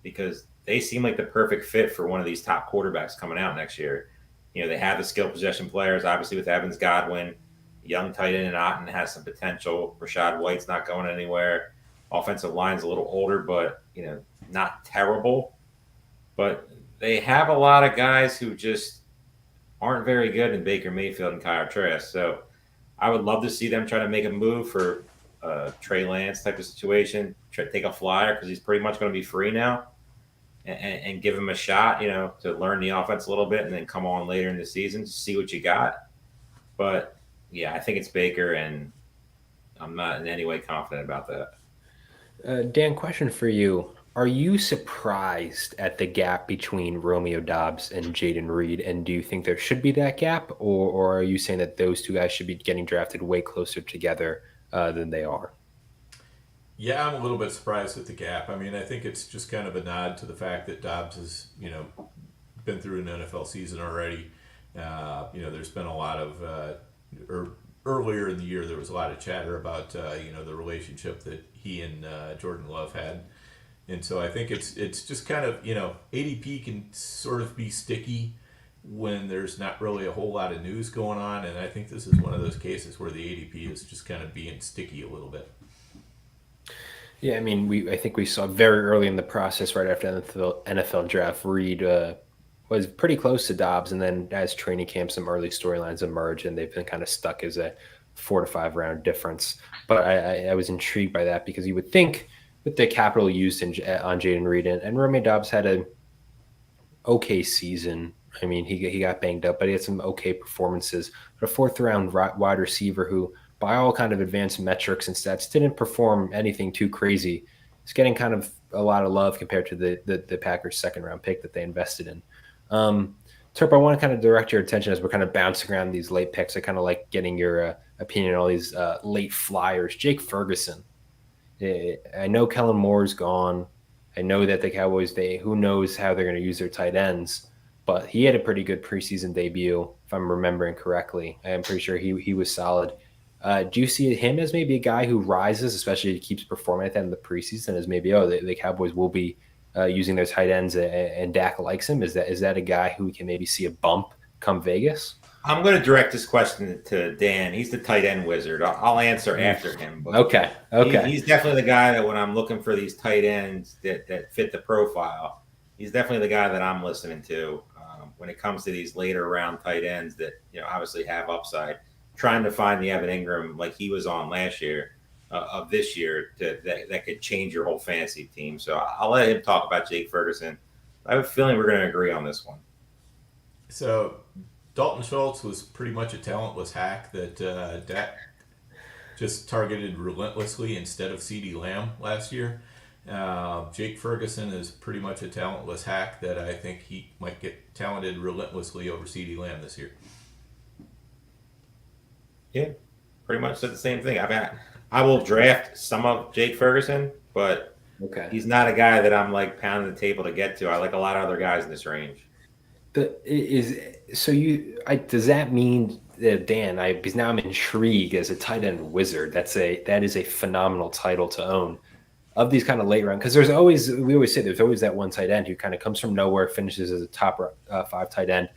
because they seem like the perfect fit for one of these top quarterbacks coming out next year. They have the skill possession players, obviously with Evans, Godwin, young tight end and Otten has some potential. Rashad White's not going anywhere. Offensive line's a little older, but not terrible. But they have a lot of guys who just aren't very good in Baker Mayfield and Kyle Trask. So I would love to see them try to make a move for Trey Lance type of situation. Take a flyer because he's pretty much going to be free now, and give him a shot, to learn the offense a little bit, and then come on later in the season to see what you got. But yeah, I think it's Baker, and I'm not in any way confident about that. Dan, question for you. Are you surprised at the gap between Romeo Doubs and Jaden Reed? And do you think there should be that gap? Or are you saying that those two guys should be getting drafted way closer together than they are? Yeah, I'm a little bit surprised at the gap. I mean, I think it's just kind of a nod to the fact that Doubs has, been through an NFL season already. There's been a lot of, earlier in the year, there was a lot of chatter about, the relationship that he and Jordan Love had. And so I think it's just kind of, ADP can sort of be sticky when there's not really a whole lot of news going on. And I think this is one of those cases where the ADP is just kind of being sticky a little bit. Yeah, I mean, I think we saw very early in the process, right after the NFL draft, Reed was pretty close to Dobbs. And then as training camp, some early storylines emerged, and they've been kind of stuck as a 4 to 5 round difference. But I was intrigued by that because you would think with the capital used on Jaden Reed, and Romeo Doubs had an okay season. I mean, he got banged up, but he had some okay performances. But a 4th round wide receiver who, by all kind of advanced metrics and stats, didn't perform anything too crazy. He's getting kind of a lot of love compared to the Packers' 2nd round pick that they invested in. Terp, I want to kind of direct your attention as we're kind of bouncing around these late picks. I kind of like getting your opinion on all these late flyers. Jake Ferguson. I know Kellen Moore's gone. I know that the Cowboys, who knows how they're going to use their tight ends, but he had a pretty good preseason debut, if I'm remembering correctly. I'm pretty sure he was solid. Do you see him as maybe a guy who rises, especially if he keeps performing at the end of the preseason, as maybe, the Cowboys will be using their tight ends and Dak likes him? Is that a guy who we can maybe see a bump come Vegas? I'm going to direct this question to Dan. He's the tight end wizard. I'll answer after him. But okay. He's definitely the guy that when I'm looking for these tight ends that fit the profile, he's definitely the guy that I'm listening to. when it comes to these later round tight ends that obviously have upside. Trying to find the Evan Ingram like he was on last year of this year that could change your whole fantasy team. So I'll let him talk about Jake Ferguson. I have a feeling we're going to agree on this one. So Dalton Schultz was pretty much a talentless hack that Dak just targeted relentlessly instead of CeeDee Lamb last year. Jake Ferguson is pretty much a talentless hack that I think he might get talented relentlessly over CeeDee Lamb this year. Yeah, pretty much said the same thing. I will draft some of Jake Ferguson, but he's not a guy that I'm like pounding the table to get to. I like a lot of other guys in this range. Does that mean Dan? Because now I'm intrigued as a tight end wizard. That is a phenomenal title to own. Of these kind of late round, because we always say there's always that one tight end who kind of comes from nowhere, finishes as a top 5 tight end.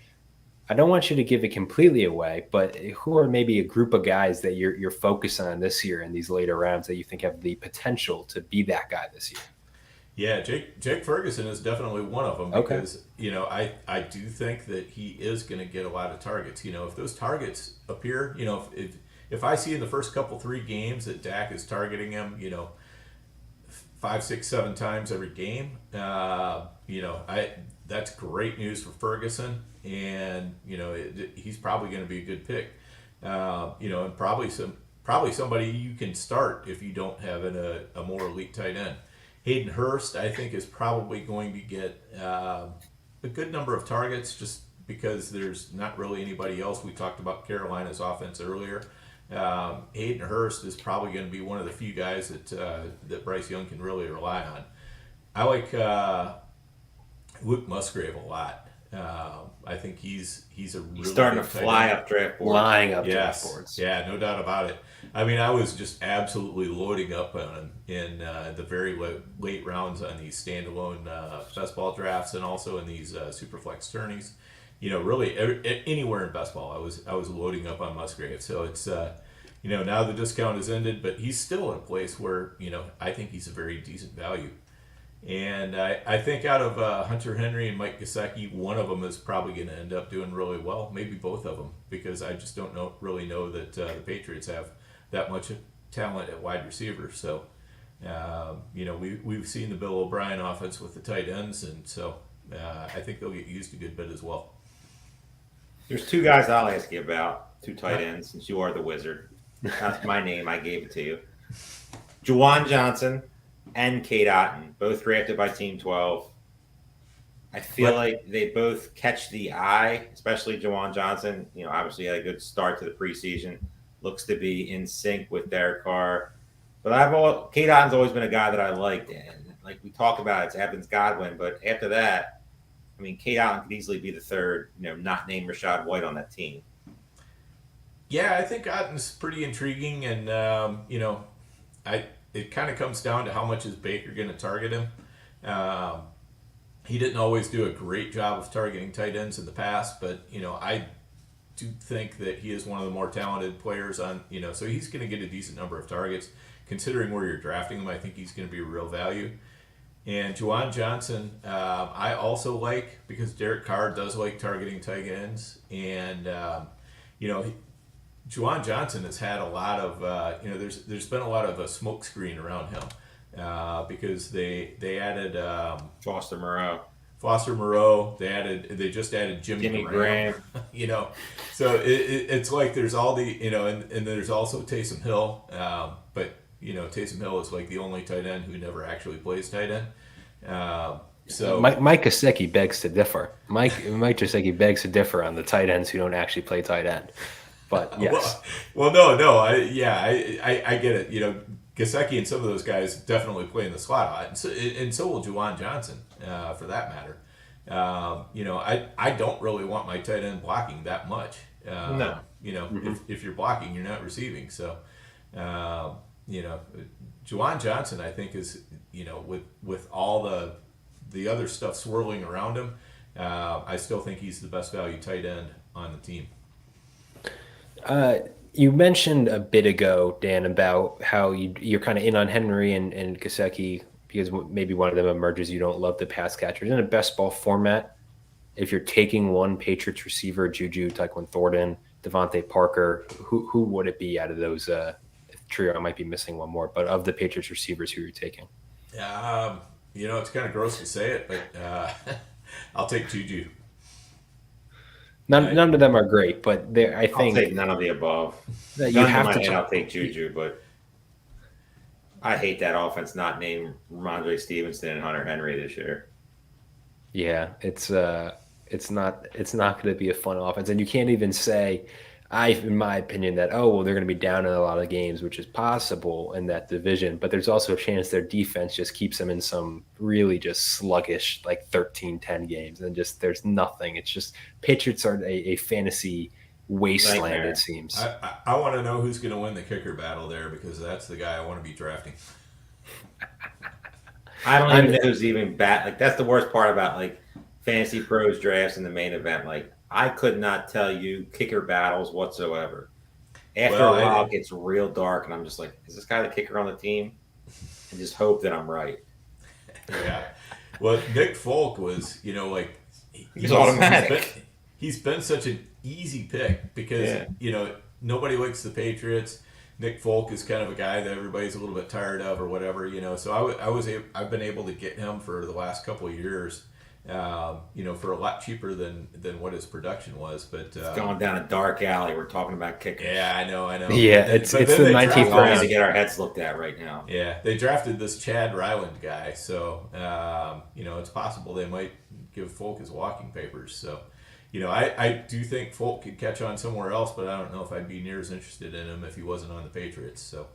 I don't want you to give it completely away, but who are maybe a group of guys that you're focused on this year in these later rounds that you think have the potential to be that guy this year? Yeah, Jake Ferguson is definitely one of them because I do think that he is going to get a lot of targets. If those targets appear, if I see in the first couple 3 games that Dak is targeting him, 5, 6, 7 times every game, that's great news for Ferguson, and he's probably going to be a good pick, and probably somebody you can start if you don't have a more elite tight end. Hayden Hurst, I think, is probably going to get a good number of targets just because there's not really anybody else. We talked about Carolina's offense earlier. Hayden Hurst is probably going to be one of the few guys that Bryce Young can really rely on. I like Luke Musgrave a lot. I think he's starting to fly up draft boards. Flying up draft boards. Yeah, no doubt about it. I mean, I was just absolutely loading up on him in the very late rounds on these standalone best ball drafts and also in these Superflex tourneys. Really anywhere in best ball, I was loading up on Musgrave. So it's now the discount has ended, but he's still in a place where I think he's a very decent value. And I think out of Hunter Henry and Mike Gesicki, one of them is probably going to end up doing really well. Maybe both of them, because I just don't really know that the Patriots have that much talent at wide receiver. So, we've seen the Bill O'Brien offense with the tight ends, and so I think they'll get used a good bit as well. There's 2 guys I'll ask you about, 2 tight ends, since you are the wizard. That's my name. I gave it to you. Juwan Johnson and Kate Otten, both drafted by Team 12. I feel like they both catch the eye, especially Juwan Johnson. Obviously had a good start to the preseason. Looks to be in sync with Derek Carr. But Kate Otten's always been a guy that I liked. And like we talked about, it's Evans Godwin. But after that, Kate Otten could easily be the third, not named Rachaad White on that team. Yeah, I think Otten's pretty intriguing. And, it kind of comes down to how much is Baker going to target him. He didn't always do a great job of targeting tight ends in the past, but I do think that he is one of the more talented players on. So he's going to get a decent number of targets. Considering where you're drafting him, I think he's going to be a real value. And Juwan Johnson, I also like because Derek Carr does like targeting tight ends, and Juwan Johnson has had a lot of, there's been a lot of a smoke screen around him because they added Foster Moreau. They just added Jimmy Graham. So it's like there's all the, and there's also Taysom Hill. But Taysom Hill is like the only tight end who never actually plays tight end. So Mike Gesicki begs to differ. Mike Gesicki begs to differ on the tight ends who don't actually play tight end. But yes. No. I get it. Gesicki and some of those guys definitely play in the slot a lot, and so will Juwan Johnson, for that matter. I don't really want my tight end blocking that much. No. If you're blocking, you're not receiving. So, Juwan Johnson, I think is, with all the other stuff swirling around him, I still think he's the best value tight end on the team. You mentioned a bit ago, Dan, about how you're kind of in on Henry and Gesicki because maybe one of them emerges. You don't love the pass catchers in a best ball format. if you're taking one Patriots receiver, Juju, Tyquan Thornton, Devontae Parker, who would it be out of those trio? I might be missing one more, but of the Patriots receivers, who you're taking? It's kind of gross to say it, but I'll take Juju. None of them are great, but I I'll think take none of the above. that you have to. I'll take Juju, but I hate that offense not named Ramondre Stevenson and Hunter Henry this year. Yeah, it's not going to be a fun offense, and you can't even say, in my opinion, that they're going to be down in a lot of games, which is possible in that division, but there's also a chance their defense just keeps them in some really just sluggish, like 13-10 games, and just there's nothing. It's just Patriots are a fantasy wasteland. Nightmare. It seems. I want to know who's going to win the kicker battle there, because that's the guy I want to be drafting. I don't even know who's even bad. Like, that's the worst part about like fantasy pros drafts in the main event. Like, I could not tell you kicker battles whatsoever. After a while, it gets real dark, and I'm just like, is this guy the kicker on the team? And just hope that I'm right. Yeah. Well, Nick Folk was, he's automatic. He's been such an easy pick because, nobody likes the Patriots. Nick Folk is kind of a guy that everybody's a little bit tired of or whatever, So I've been able to get him for the last couple of years, for a lot cheaper than what his production was. But it's going down a dark alley. We're talking about kickers. Yeah, I know. Yeah, it's the 19th round to get our heads looked at right now. Yeah, they drafted this Chad Ryland guy, so it's possible they might give Folk his walking papers. So. I do think Folk could catch on somewhere else, but I don't know if I'd be near as interested in him if he wasn't on the Patriots. So,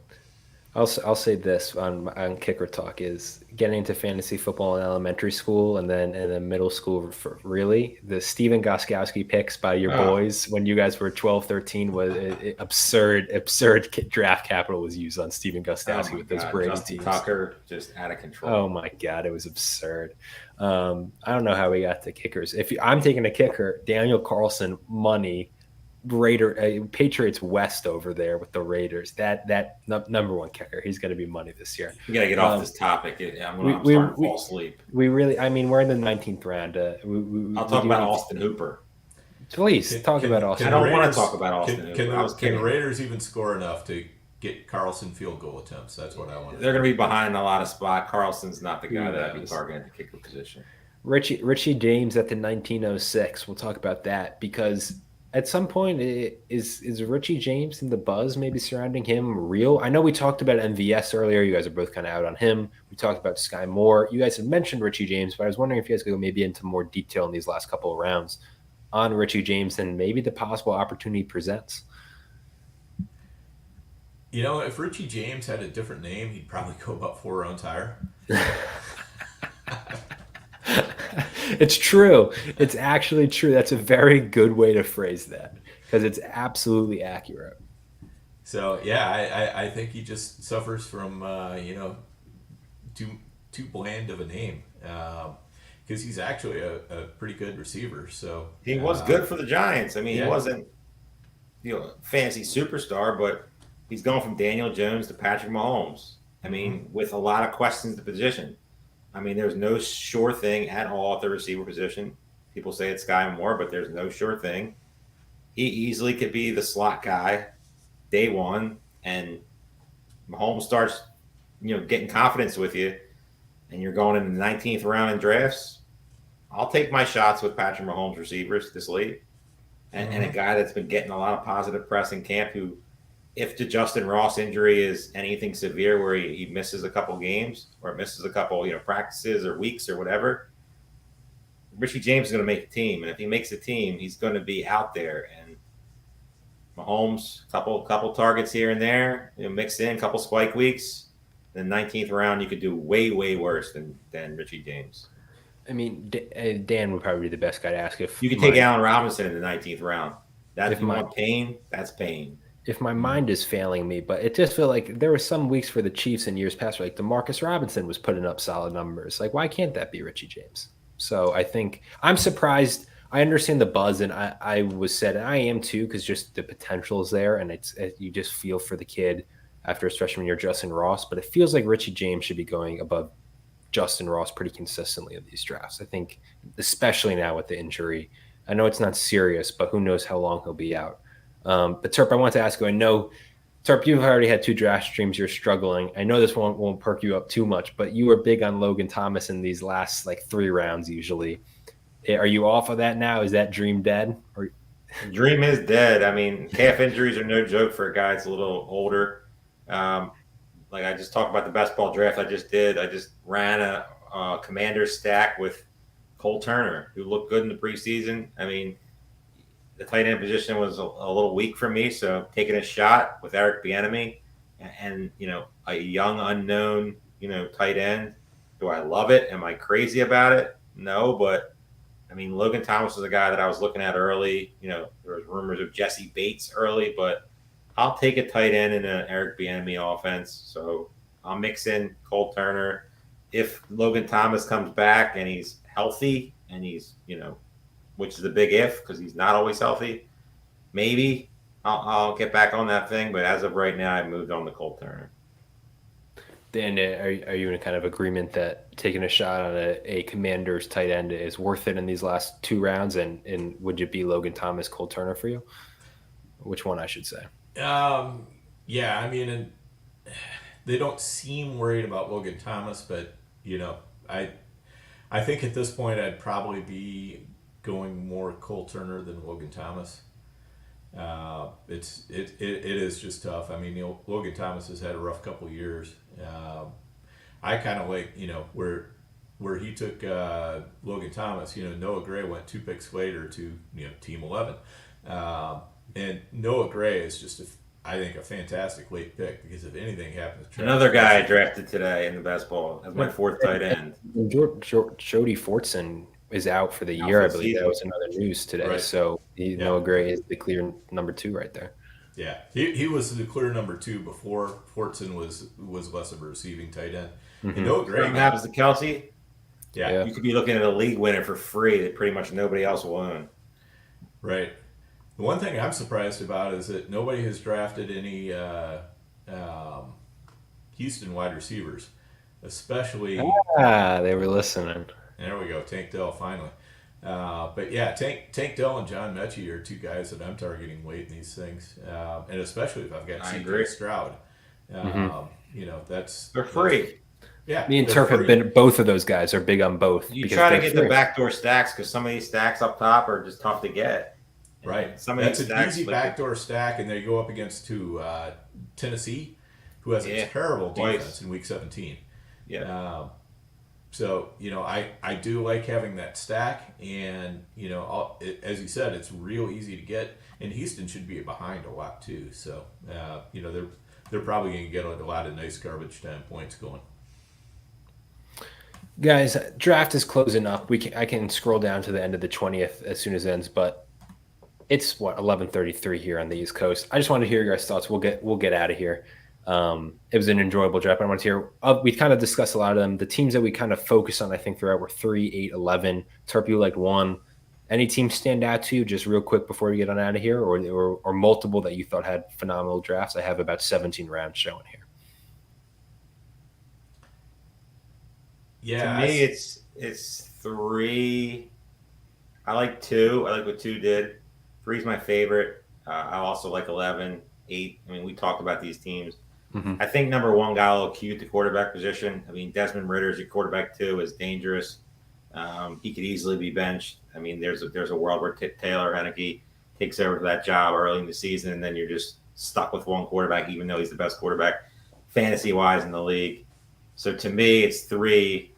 I'll say this on Kicker Talk is getting into fantasy football in elementary school and then in the middle school. Really, the Steven Gostkowski picks by your boys when you guys were 12, 13 was absurd draft capital was used on Steven Gostkowski with those Brady teams. Tucker just out of control. Oh my God, it was absurd. I don't know how we got to kickers. I'm taking a kicker, Daniel Carlson, money. Patriots West over there with the Raiders. That number one kicker. He's going to be money this year. We got to get off this topic. I'm starting to fall asleep. We're in the 19th round. I'll talk about Austin Hooper. Please talk about Austin. I don't want to talk about Austin Hooper. Can the Raiders even score enough to get Carlson field goal attempts? That's what I want. They're going to be behind a lot of spot. Carlson's not the guy that I'd be targeting at the kicker position. Richie James at the 1906. We'll talk about that because at some point, is Richie James and the buzz maybe surrounding him real? I know we talked about MVS earlier. You guys are both kind of out on him. We talked about Sky Moore. You guys have mentioned Richie James, but I was wondering if you guys could go maybe into more detail in these last couple of rounds on Richie James and maybe the possible opportunity presents. If Richie James had a different name, he'd probably go about 4 rounds higher. It's true. It's actually true. That's a very good way to phrase that because it's absolutely accurate. So, yeah, I think he just suffers from, too bland of a name because he's actually a pretty good receiver. So he was good for the Giants. I mean, he wasn't, fancy superstar, but he's going from Daniel Jones to Patrick Mahomes. I mean, with a lot of questions at the position. I mean, there's no sure thing at all at the receiver position. People say it's Sky Moore, but there's no sure thing. He easily could be the slot guy day one, and Mahomes starts, getting confidence with you, and you're going in the 19th round in drafts. I'll take my shots with Patrick Mahomes receivers this late, and a guy that's been getting a lot of positive press in camp who, if the Justin Ross injury is anything severe where he misses a couple games or misses a couple, practices or weeks or whatever, Richie James is going to make the team. And if he makes the team, he's going to be out there. And Mahomes, couple targets here and there, mixed in, couple spike weeks. In the 19th round, you could do way, way worse than Richie James. I mean, Dan would probably be the best guy to ask if you could take Allen Robinson in the 19th round. If you want pain, that's pain. If my mind is failing me, but it just felt like there were some weeks for the Chiefs in years past where like DeMarcus Robinson was putting up solid numbers. Like, why can't that be Richie James? So I think I'm surprised. I understand the buzz, and I was said, and I am too, because just the potential is there, and you just feel for the kid after his freshman year, Justin Ross. But it feels like Richie James should be going above Justin Ross pretty consistently in these drafts. I think, especially now with the injury, I know it's not serious, but who knows how long he'll be out. But Terp, I want to ask you. I know, Terp, you've already had 2 draft streams. You're struggling. I know this won't perk you up too much, but you were big on Logan Thomas in these last like 3 rounds usually. Are you off of that now? Is that dream dead? Or Dream is dead. I mean, calf injuries are no joke for a guy that's a little older. Like I just talked about the best ball draft I just did. I just ran a commander stack with Cole Turner, who looked good in the preseason. I mean, the tight end position was a little weak for me, so taking a shot with Eric Bieniemy and a young unknown tight end. Do I love it? Am I crazy about it? No, but I mean, Logan Thomas was a guy that I was looking at early. There was rumors of Jesse Bates early, but I'll take a tight end in an Eric Bieniemy offense. So I'll mix in Cole Turner. If Logan Thomas comes back and he's healthy and he's, which is a big if because he's not always healthy, maybe I'll get back on that thing. But as of right now, I've moved on to Cole Turner. Dan, are you in a kind of agreement that taking a shot on a Commander's tight end is worth it in these last 2 rounds? And would it be Logan Thomas, Cole Turner for you? Which one I should say? Yeah, I mean, and they don't seem worried about Logan Thomas, but I think at this point I'd probably be going more Cole Turner than Logan Thomas. It is just tough. I mean, Logan Thomas has had a rough couple years. I kind of like where he took Logan Thomas. Noah Gray went 2 picks later to Team 11, and Noah Gray is just I think a fantastic late pick because if anything happens, another guy I drafted today in the best ball as my 4th tight end. Jody Fortson is out for the year. I believe that was another news today. Right. So Noah Gray is the clear number 2 right there. Yeah, he was the clear number 2 before Fortson was less of a receiving tight end. Mm-hmm. Noah Gray happens to Kelsey. Yeah, you could be looking at a league winner for free that pretty much nobody else will own. Right. The one thing I'm surprised about is that nobody has drafted any Houston wide receivers, especially. They were listening. There we go, Tank Dell finally. But yeah, Tank Dell and John Mechie are 2 guys that I'm targeting late in these things, and especially if I've got C.J. Stroud. They're free. Yeah, me and Turf have been. Both of those guys are big on both. You try to get the backdoor stacks because some of these stacks up top are just tough to get. Right. That's an easy backdoor stack, and they go up against Tennessee, who has a terrible defense in Week 17. Yeah. So I do like having that stack, and as you said, it's real easy to get, and Houston should be behind a lot too. So they're probably going to get a lot of nice garbage time points going. Guys, draft is closing up. I can scroll down to the end of the 20th as soon as it ends, but it's 11:33 here on the East Coast. I just wanted to hear your guys' thoughts. We'll get out of here. It was an enjoyable draft. I want to hear. We kind of discussed a lot of them. The teams that we kind of focused on, I think, throughout were 3, 8, 11. Terp, you liked 1. Any teams stand out to you, just real quick before we get on out of here, or multiple that you thought had phenomenal drafts? I have about 17 rounds showing here. Yeah, to me, it's 3. I like 2. I like what 2 did. 3 is my favorite. I also like 11, 8. I mean, we talked about these teams. Mm-hmm. I think number 1 got a little cute, the quarterback position. I mean, Desmond Ritter's your quarterback 2 is dangerous. He could easily be benched. I mean, there's a world where Taylor Heineke takes over that job early in the season, and then you're just stuck with 1 quarterback, even though he's the best quarterback fantasy-wise in the league. So to me, it's 3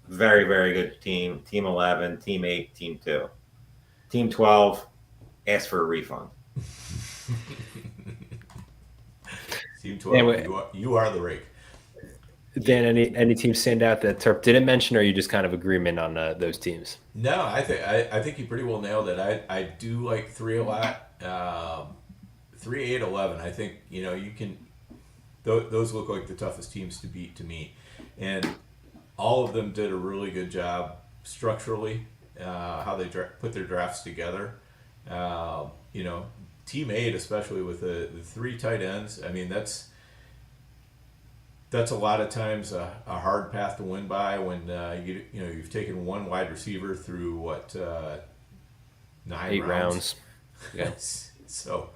very, very good team. Team 11, Team 8, Team 2. Team 12, ask for a refund. Team 12, you are the rake. Dan, any teams stand out that Terp didn't mention, or are you just kind of agreement on those teams? No, I think you pretty well nailed it. I do like 3 a lot. 3, 8, 11. I think you can. Those look like the toughest teams to beat to me, and all of them did a really good job structurally. How they put their drafts together. Team 8, especially with the 3 tight ends. I mean, that's a lot of times a hard path to win by when you've taken one wide receiver through what 8 rounds. Yeah. So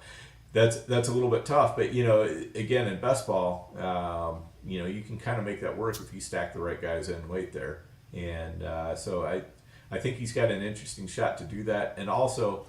that's a little bit tough. But again, in best ball, you can kind of make that work if you stack the right guys in late there. And so I think he's got an interesting shot to do that. And also,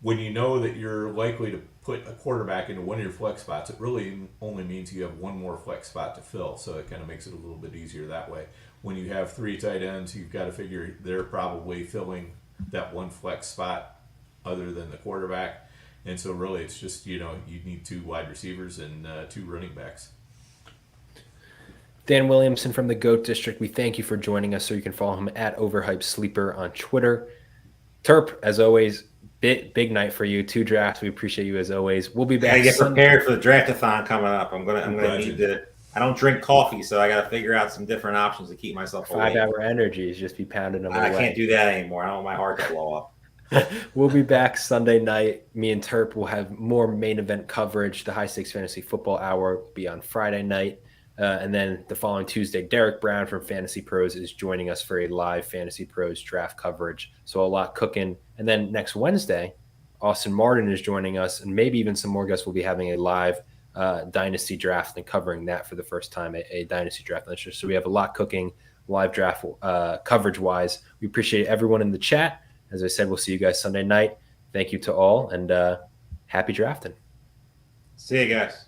when you know that you're likely to put a quarterback into one of your flex spots, it really only means you have one more flex spot to fill. So it kind of makes it a little bit easier that way. When you have 3 tight ends, you've got to figure they're probably filling that one flex spot other than the quarterback. And so really it's just, you need 2 wide receivers and 2 running backs. Dan Williamson from the GOAT District, we thank you for joining us. So you can follow him at Overhyped Sleeper on Twitter. Terp, as always, big night for you. 2 drafts. We appreciate you as always. We'll be back. I get prepared for the draftathon coming up. I'm gonna need to. I don't drink coffee, so I got to figure out some different options to keep myself awake. 5-hour energies, just be pounding them away. I can't do that anymore. I don't want my heart to blow up. We'll be back Sunday night. Me and Terp will have more main event coverage. The High Stakes Fantasy Football Hour will be on Friday night. And then the following Tuesday, Derek Brown from Fantasy Pros is joining us for a live Fantasy Pros draft coverage. So a lot cooking. And then next Wednesday, Austin Martin is joining us, and maybe even some more guests will be having a live Dynasty draft and covering that for the first time, a Dynasty draft. So we have a lot cooking live draft coverage-wise. We appreciate everyone in the chat. As I said, we'll see you guys Sunday night. Thank you to all, and happy drafting. See you guys.